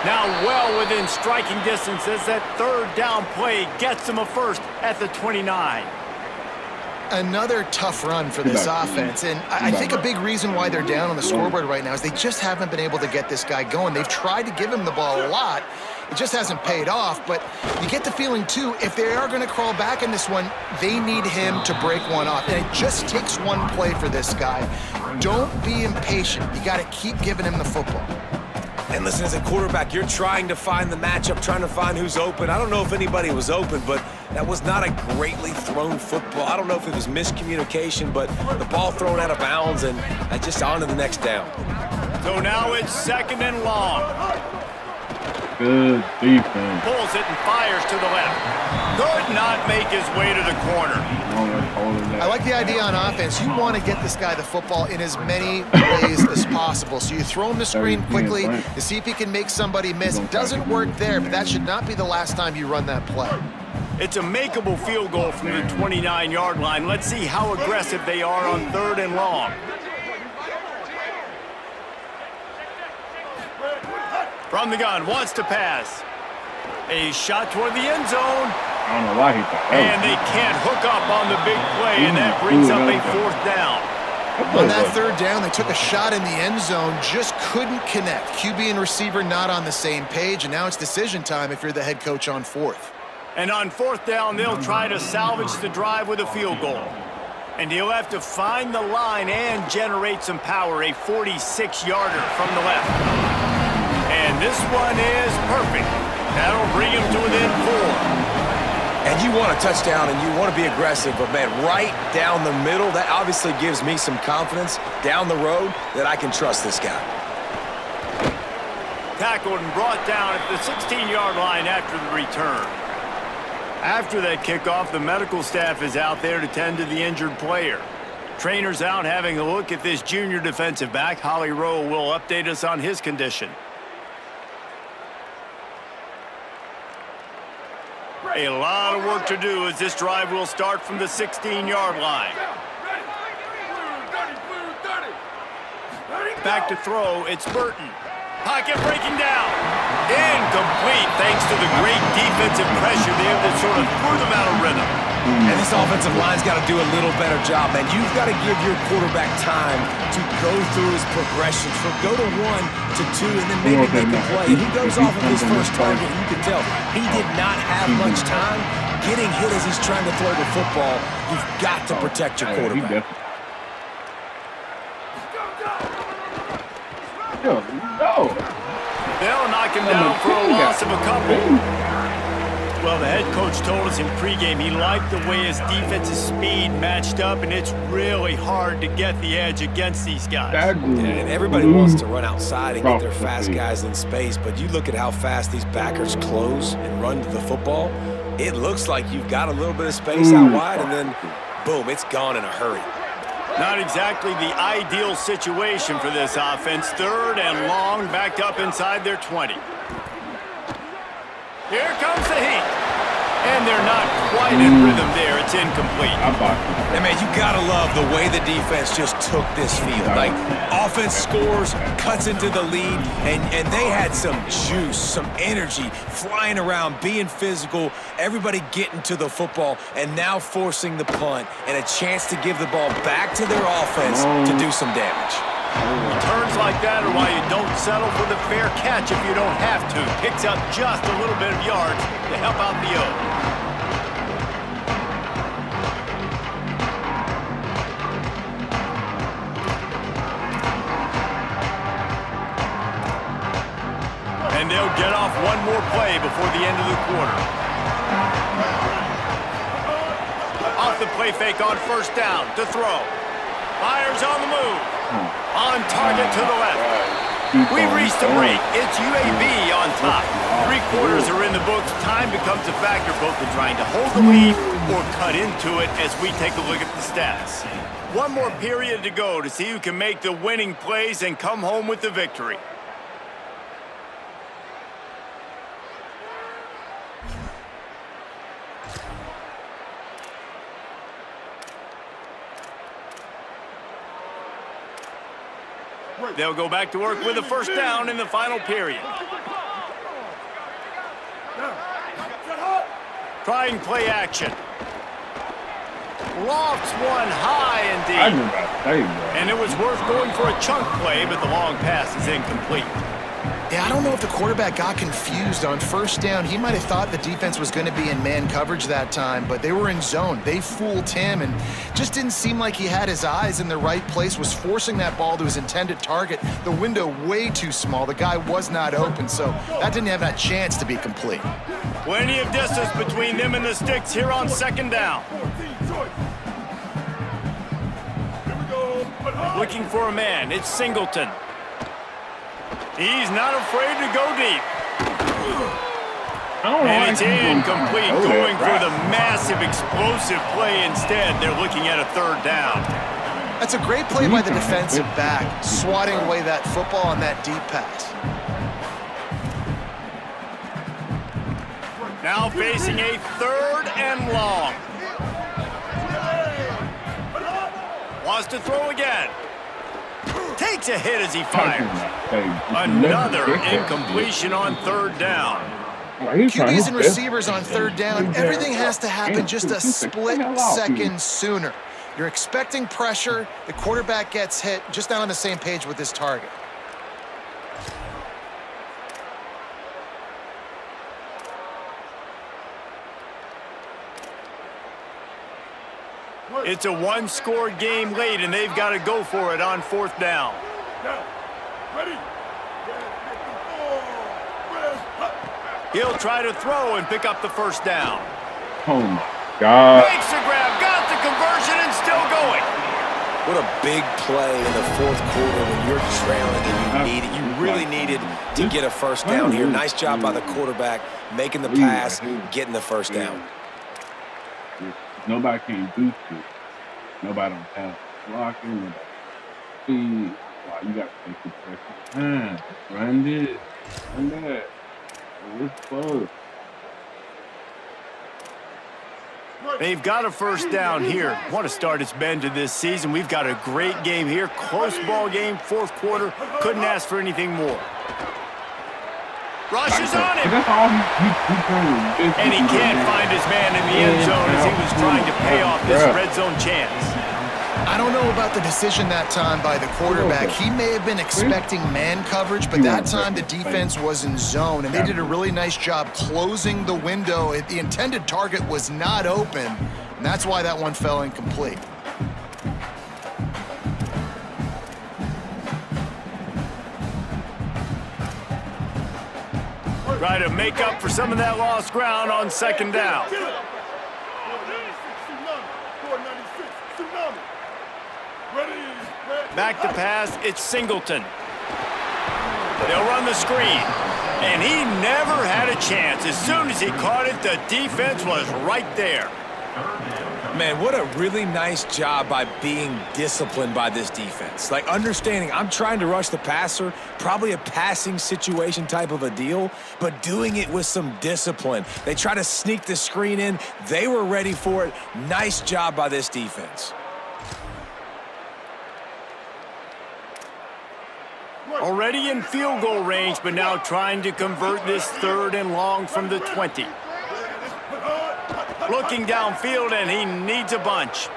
Now well within striking distance as that third down play gets them a first at the 29. Another tough run for this offense, and I think a big reason why they're down on the scoreboard right now is they just haven't been able to get this guy going. They've tried to give him the ball a lot. It just hasn't paid off, but you get the feeling, too, if they are going to crawl back in this one, they need him to break one off, and it just takes one play for this guy. Don't be impatient. You got to keep giving him the football. And listen, as a quarterback, you're trying to find the matchup, trying to find who's open. I don't know if anybody was open, but that was not a greatly thrown football. I don't know if it was miscommunication, but the ball thrown out of bounds, and just on to the next down. So now it's 2nd and long. good defense. Pulls it and fires to the left. Could not make his way to the corner. I like the idea on offense. You want to get this guy the football in as many ways as possible. So you throw him the screen quickly to see if he can make somebody miss. Doesn't work there, but that should not be the last time you run that play. It's a makeable field goal from the 29-yard line. Let's see how aggressive they are on 3rd and long. From the gun, wants to pass. A shot toward the end zone. I don't know why he thought that. And they can't hook up on the big play, and that brings up a 4th down. On that 3rd down, they took a shot in the end zone, just couldn't connect. QB and receiver not on the same page, and now it's decision time if you're the head coach on 4th. And on 4th down, they'll try to salvage the drive with a field goal. And he'll have to find the line and generate some power, a 46-yarder from the left. And this one is perfect. That'll bring him to within 4. And you want a touchdown and you want to be aggressive, but man, right down the middle, that obviously gives me some confidence down the road that I can trust this guy. Tackled and brought down at the 16-yard line after the return. After that kickoff, the medical staff is out there to tend to the injured player. Trainer's out having a look at this junior defensive back. Holly Rowe will update us on his condition. A lot of work to do as this drive will start from the 16-yard line. Back to throw, it's Burton. Pocket breaking down. Incomplete thanks to the great defensive pressure there that sort of threw them out of rhythm. And this offensive line's got to do a little better job, man. You've got to give your quarterback time to go through his progressions from go to 1 to 2 and then maybe make a play. And he goes off of his first target. You can tell he did not have much time getting hit as he's trying to throw the football. You've got to protect your quarterback. No. They'll knock him down for a loss of a couple. Well, the head coach told us in pregame he liked the way his defensive speed matched up, and it's really hard to get the edge against these guys. And everybody wants to run outside and get their fast guys in space, but you look at how fast these backers close and run to the football, it looks like you've got a little bit of space out wide, and then, boom, it's gone in a hurry. Not exactly the ideal situation for this offense. 3rd and long, backed up inside their 20. Here comes the heat. And they're not quite in rhythm there. It's incomplete. And, man, you got to love the way the defense just took this field. Like, offense scores, cuts into the lead, and they had some juice, some energy, flying around, being physical, everybody getting to the football, and now forcing the punt and a chance to give the ball back to their offense to do some damage. Returns like that are why you don't settle for the fair catch if you don't have to. Picks up just a little bit of yards to help out the O. And they'll get off one more play before the end of the quarter. Off the play fake on 1st down to throw. Fires on the move. On target to the left. We've reached the break. It's UAB on top. 3 quarters are in the books. Time becomes a factor both in trying to hold the lead or cut into it as we take a look at the stats. One more period to go to see who can make the winning plays and come home with the victory. They'll go back to work with a first down in the final period. Trying play action. Lofts one high indeed. And it was worth going for a chunk play, but the long pass is incomplete. Yeah, I don't know if the quarterback got confused on first down. He might have thought the defense was going to be in man coverage that time, but they were in zone. They fooled him and just didn't seem like he had his eyes in the right place, was forcing that ball to his intended target. The window way too small. The guy was not open, so that didn't have that chance to be complete. Plenty of distance between them and the sticks here on second down. Looking for a man. It's Singleton. He's not afraid to go deep. And it's incomplete, going for the massive explosive play instead. They're looking at a third down. That's a great play by the defensive back, swatting away that football on that deep pass. Now facing a third and long. Wants to throw again. Takes a hit as he fires. Another incompletion on third down. QBs and receivers on third down, everything has to happen just a split second sooner. You're expecting pressure, the quarterback gets hit, just not on the same page with his target. It's a one-score game late, and they've got to go for it on fourth down. Ready? He'll try to throw and pick up the first down. Oh, my God. Makes the grab, got the conversion, and still going. What a big play in the fourth quarter when you're trailing and you really needed to get a first down here. Nice job by the quarterback making the pass, getting the first down. Nobody can do it. Nobody don't have blocking. Nobody speed. Wow, you got to take the pressure. Run this. Run that. It's close. They've got a first down here. What a start it's been to this season. We've got a great game here. Close ball game, fourth quarter. Couldn't ask for anything more. Rushes on him. And he can't find his man in the end zone as he was trying to pay off this red zone chance. I don't know about the decision that time by the quarterback. He may have been expecting man coverage, but that time the defense was in zone, and they did a really nice job closing the window. The intended target was not open, and that's why that one fell incomplete. Try to make up for some of that lost ground on second down. Back to pass, it's Singleton. They'll run the screen. And he never had a chance. As soon as he caught it, the defense was right there. Man, what a really nice job by being disciplined by this defense. Like, understanding I'm trying to rush the passer, probably a passing situation type of a deal, but doing it with some discipline. They try to sneak the screen in. They were ready for it. Nice job by this defense. Already in field goal range, but now trying to convert this third and long from the 20. Looking downfield, and he needs a bunch.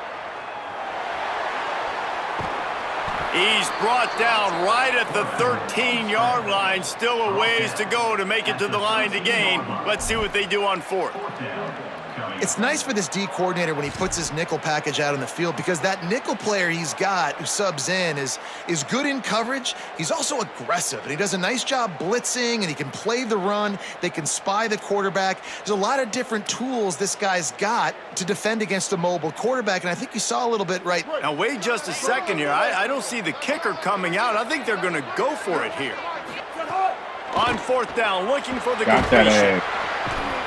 He's brought down right at the 13-yard line. Still a ways to go to make it to the line to gain. Let's see what they do on fourth. It's nice for this D coordinator when he puts his nickel package out on the field because that nickel player he's got who subs in is good in coverage. He's also aggressive, and he does a nice job blitzing, and he can play the run. They can spy the quarterback. There's a lot of different tools this guy's got to defend against a mobile quarterback, and I think you saw a little bit right. Now, wait just a second here. I don't see the kicker coming out. I think they're going to go for it here. On fourth down, looking for the Got that completion. ass.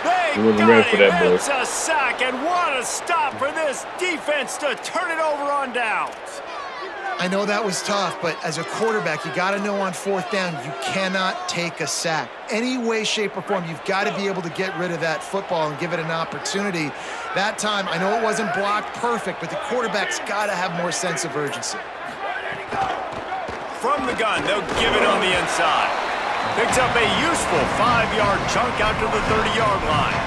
They He wasn't got ready for him. that, boy. It's a sack, and what a stop for this defense to turn it over on downs. I know that was tough, but as a quarterback, you got to know on fourth down, you cannot take a sack. Any way, shape, or form, you've got to be able to get rid of that football and give it an opportunity. That time, I know it wasn't blocked perfect, but the quarterback's got to have more sense of urgency. From the gun, they'll give it on the inside. Picks up a useful 5-yard chunk out to the 30-yard line.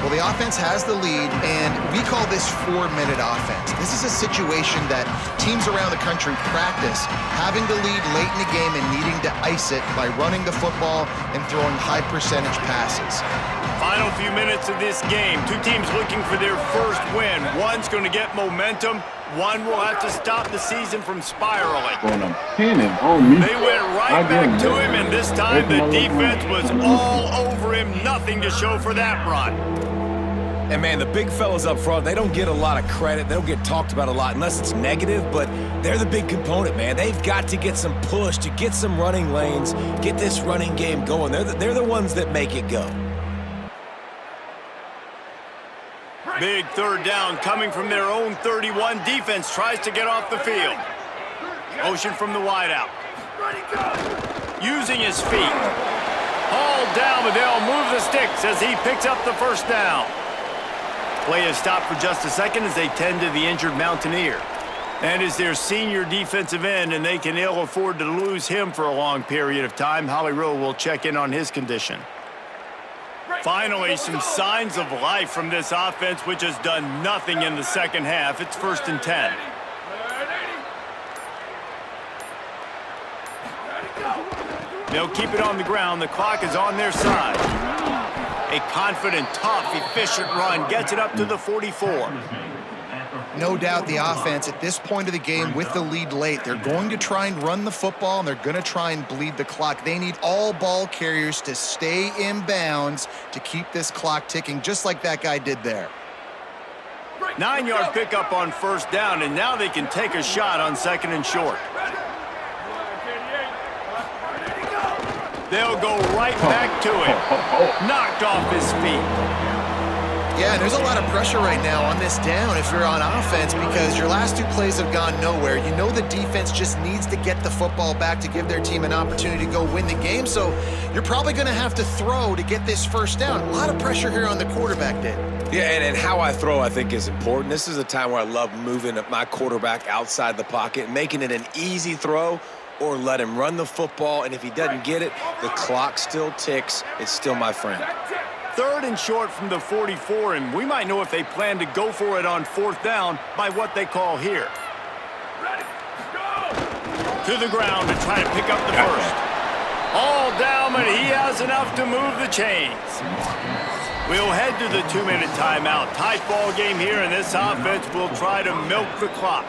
Well, the offense has the lead, and we call this 4-minute offense. This is a situation that teams around the country practice, having the lead late in the game and needing to ice it by running the football and throwing high-percentage passes. Final few minutes of this game. Two teams looking for their first win. One's going to get momentum. One will have to stop the season from spiraling. Going to pin him on me. They went right back to him, and this time the defense was all over him. Nothing to show for that run. And, man, the big fellas up front, they don't get a lot of credit. They don't get talked about a lot unless it's negative, but they're the big component, man. They've got to get some push to get some running lanes, get this running game going. They're the ones that make it go. Big third down coming from their own 31. Defense tries to get off the field. Motion from the wideout. Using his feet. Hauled down, but they'll move the sticks as he picks up the first down. Play is stopped for just a second as they tend to the injured Mountaineer. And is their senior defensive end, and they can ill afford to lose him for a long period of time. Holly Rowe will check in on his condition. Finally, some signs of life from this offense, which has done nothing in the second half. It's 1st and 10. They'll keep it on the ground. The clock is on their side. A confident, tough, efficient run gets it up to the 44. No doubt the offense at this point of the game with the lead late, they're going to try and run the football, and they're going to try and bleed the clock. They need all ball carriers to stay in bounds to keep this clock ticking, just like that guy did there. 9-yard pickup on first down, and now they can take a shot on 2nd and short. They'll go right back to him. Knocked off his feet. Yeah, and there's a lot of pressure right now on this down if you're on offense because your last two plays have gone nowhere. You know the defense just needs to get the football back to give their team an opportunity to go win the game, so you're probably going to have to throw to get this first down. A lot of pressure here on the quarterback, Dave. Yeah, and how I throw, I think, is important. This is a time where I love moving my quarterback outside the pocket, making it an easy throw, or let him run the football, and if he doesn't get it, the clock still ticks. It's still my friend. 3rd and short from the 44, and we might know if they plan to go for it on 4th down by what they call here. To the ground to try to pick up the first. All down, but he has enough to move the chains. We'll head to the 2-minute timeout. Tight ball game here, and this offense will try to milk the clock.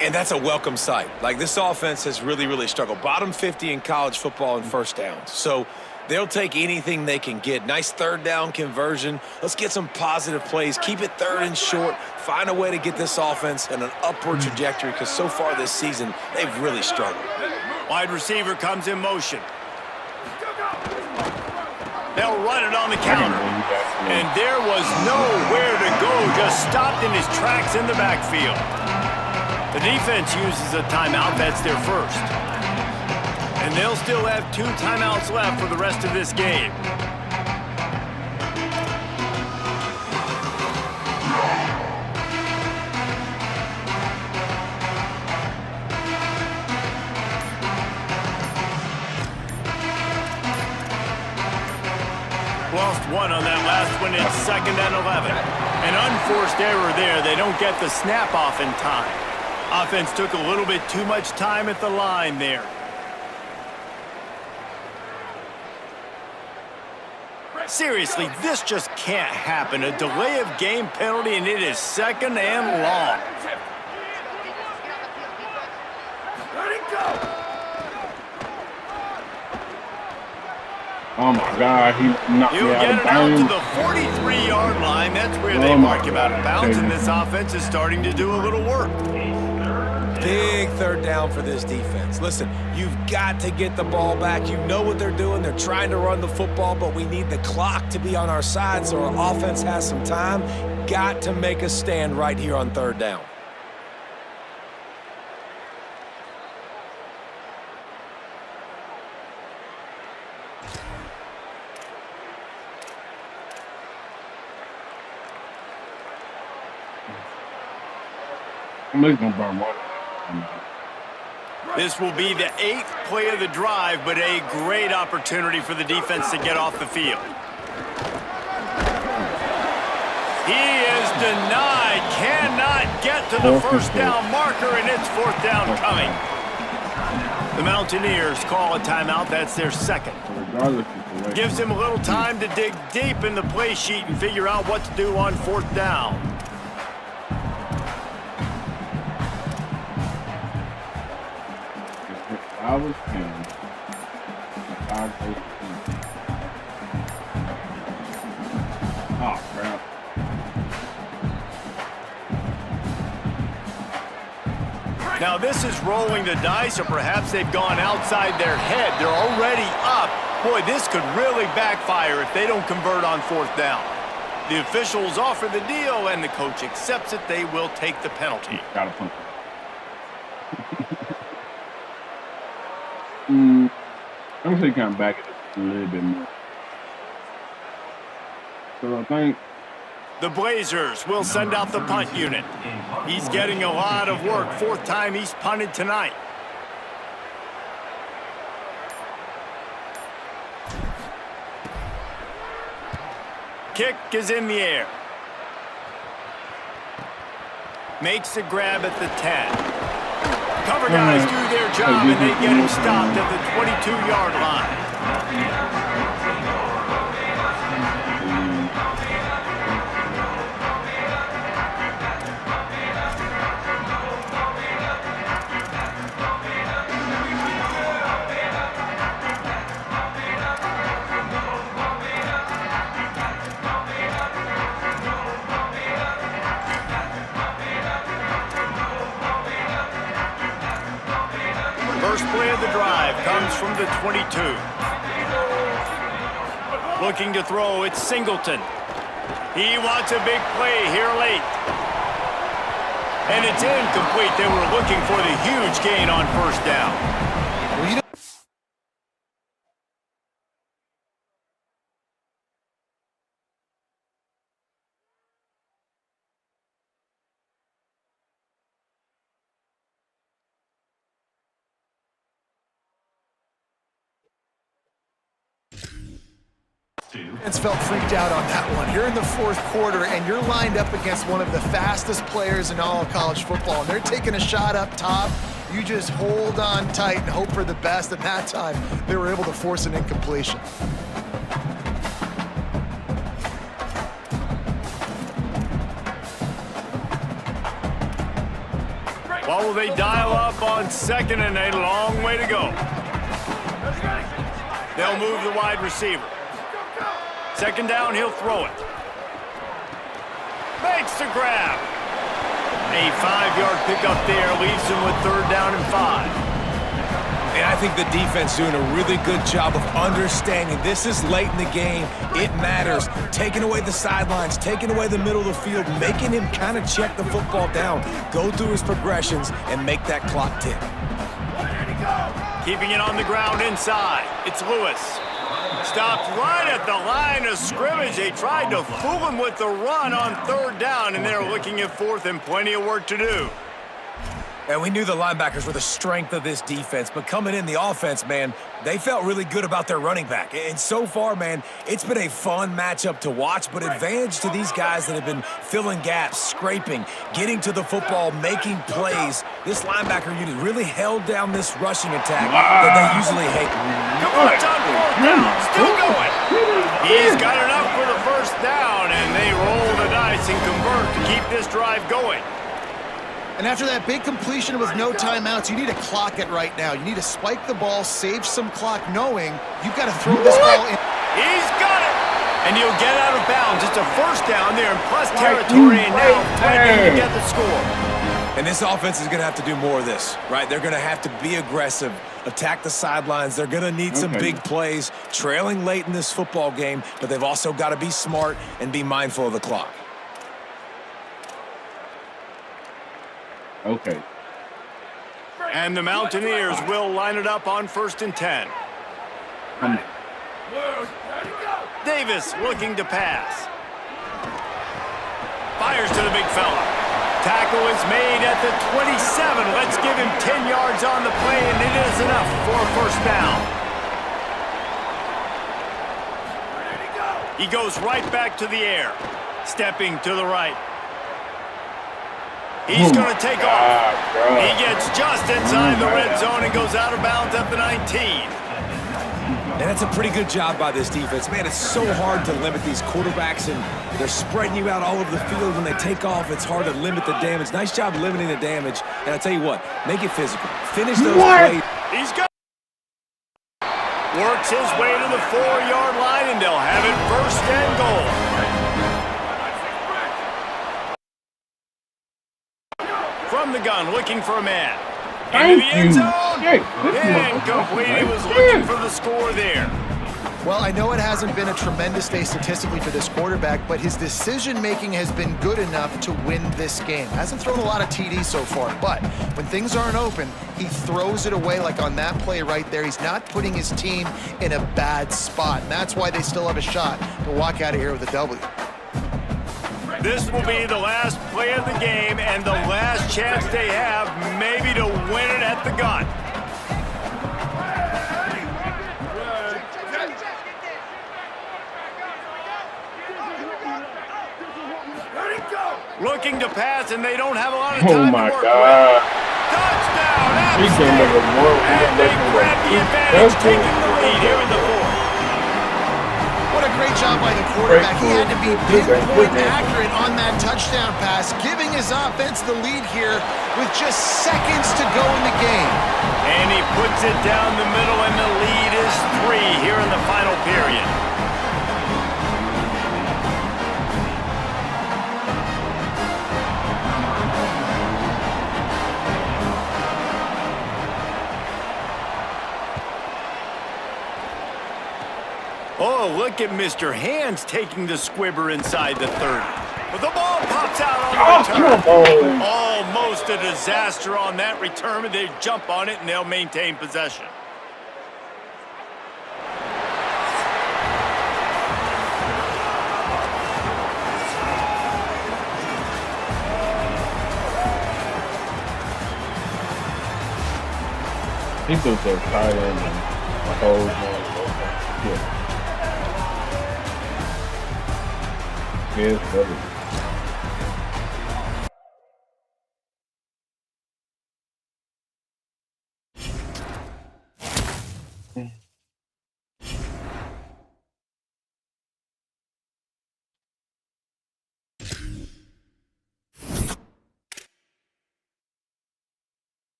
And that's a welcome sight. Like, this offense has really, really struggled. Bottom 50 in college football in first downs. So they'll take anything they can get. Nice 3rd down conversion. Let's get some positive plays. Keep it 3rd and short. Find a way to get this offense in an upward trajectory because so far this season, they've really struggled. Wide receiver comes in motion. They'll run it on the counter. And there was nowhere to go. Just stopped in his tracks in the backfield. The defense uses a timeout. That's their first. And they'll still have 2 timeouts left for the rest of this game. Lost one on that last one. It's 2nd and 11. An unforced error there. They don't get the snap off in time. Offense took a little bit too much time at the line there. Seriously, this just can't happen. A delay of game penalty, and it is 2nd and long. Let it go. Oh my God, he knocked You me out get of it out to bounds. the 43-yard line. That's where they Oh my mark him out of God. bounds, and this offense is starting to do a little work. Big 3rd down for this defense. Listen, you've got to get the ball back. You know what they're doing. They're trying to run the football, but we need the clock to be on our side so our offense has some time. Got to make a stand right here on 3rd down. I'm just gonna burn one. This will be the 8th play of the drive, but a great opportunity for the defense to get off the field. He is denied, cannot get to the 1st down marker, and it's 4th down coming. The Mountaineers call a timeout. That's their 2nd. Regardless of the way. Gives him a little time to dig deep in the play sheet and figure out what to do on 4th down. If I was him, I'd go to oh, crap. Now this is rolling the dice, or perhaps they've gone outside their head. They're already up. Boy, this could really backfire if they don't convert on 4th down. The officials offer the deal, and the coach accepts it. They will take the penalty. Gotta punch it. I'm gonna say kind of back it up a little bit more. So I think The Blazers will send out the punt unit. He's getting a lot of work. 4th time he's punted tonight. Kick is in the air. Makes the grab at the 10. Cover guys do their job, and they get him stopped at the 22-yard line. First play of the drive comes from the 22. Looking to throw, it's Singleton. He wants a big play here late. And it's incomplete. They were looking for the huge gain on 1st down. Well, you know, It's felt freaked out on that one. You're in the 4th quarter, and you're lined up against one of the fastest players in all of college football, and they're taking a shot up top. You just hold on tight and hope for the best, and that time they were able to force an incompletion. What will they dial up on 2nd and a long way to go? They'll move the wide receiver. 2nd down, he'll throw it. Makes the grab. A 5-yard pickup there leaves him with 3rd down and 5. And I think the defense doing a really good job of understanding this is late in the game. It matters. Taking away the sidelines, taking away the middle of the field, making him kind of check the football down, go through his progressions, and make that clock tick. Keeping it on the ground inside. It's Lewis. Stopped right at the line of scrimmage. They tried to fool him with the run on 3rd down, and they're looking at 4th and plenty of work to do. And we knew the linebackers were the strength of this defense, but coming in the offense, man, they felt really good about their running back. And so far, man, it's been a fun matchup to watch, but advantage to these guys that have been filling gaps, scraping, getting to the football, making plays. This linebacker unit really held down this rushing attack that they usually hate. Come on, John, 4th down, still going. He's got And after that big completion with no timeouts, you need to clock it right now. You need to spike the ball, save some clock, knowing you've got to throw this ball in. He's got it! And he'll get out of bounds. It's a first down there in plus territory, and now threatening to get the score. And this offense is going to have to do more of this, right? They're going to have to be aggressive, attack the sidelines. They're going to need some big plays, trailing late in this football game, but they've also got to be smart and be mindful of the clock. Okay. And the Mountaineers will line it up on 1st and 10. Davis looking to pass. Fires to the big fella. Tackle is made at the 27. Let's give him 10 yards on the play, and it is enough for a first down. He goes right back to the air, stepping to the right. He's going to take off. He gets just inside the red zone and goes out of bounds at the 19. And that's a pretty good job by this defense. Man, it's so hard to limit these quarterbacks, and they're spreading you out all over the field. When they take off, it's hard to limit the damage. Nice job limiting the damage. And I tell you what, make it physical. Finish those plays. He's got works his way to the 4-yard line, and they'll have it 1st and goal. From the gun, looking for a man. Into the end zone. Incomplete. He was looking for the score there. Well, I know it hasn't been a tremendous day statistically for this quarterback, but his decision-making has been good enough to win this game. Hasn't thrown a lot of TDs so far, but when things aren't open, he throws it away like on that play right there. He's not putting his team in a bad spot, and that's why they still have a shot to walk out of here with a W. This will be the last play of the game and the last chance they have maybe to win it at the gun. Looking to pass, and they don't have a lot of time to work with. Touchdown! And they grab the advantage, taking the lead here in the 4th. What a great job by the quarterback. He had to be pinpoint accurate on that touchdown pass, giving his offense the lead here with just seconds to go in the game. And he puts it down the middle, and the lead is 3 here in the final period. Oh, look at Mr. Hands taking the squibber inside the 30. But the ball pops out on the return. Almost a disaster on that return. They jump on it, and they'll maintain possession. He threw their tight end and the whole game. Yes, buddy.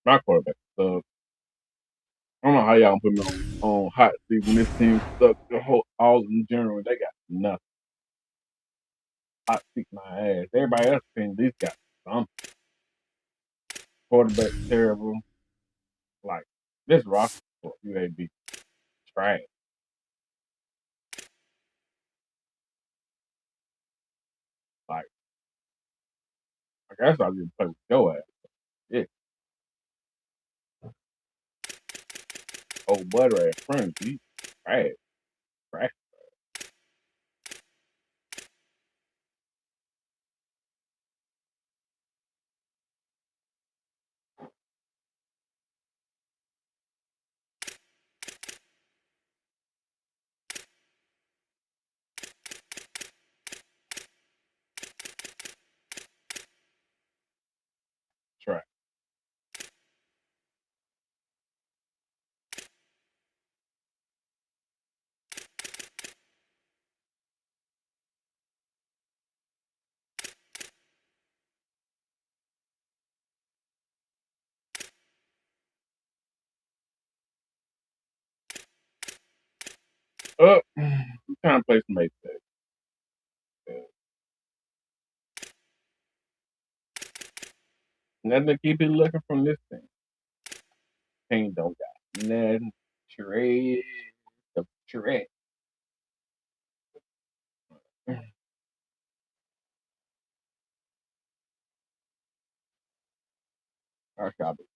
My quarterback sucks. I don't know how y'all put me on hot seat when this team sucks. The whole all in general, they got nothing. Hot seat my ass. Everybody else team, these got something. Quarterback terrible. Like this roster for UAB trash. Like I guess I didn't play with your ass. Yeah. Oh, butter ass friends, he trash. Trash. Oh, I'm trying to play some Apex. Nothing to keep it looking from this thing. Team don't got nothing. Charade. The charade. Our shop is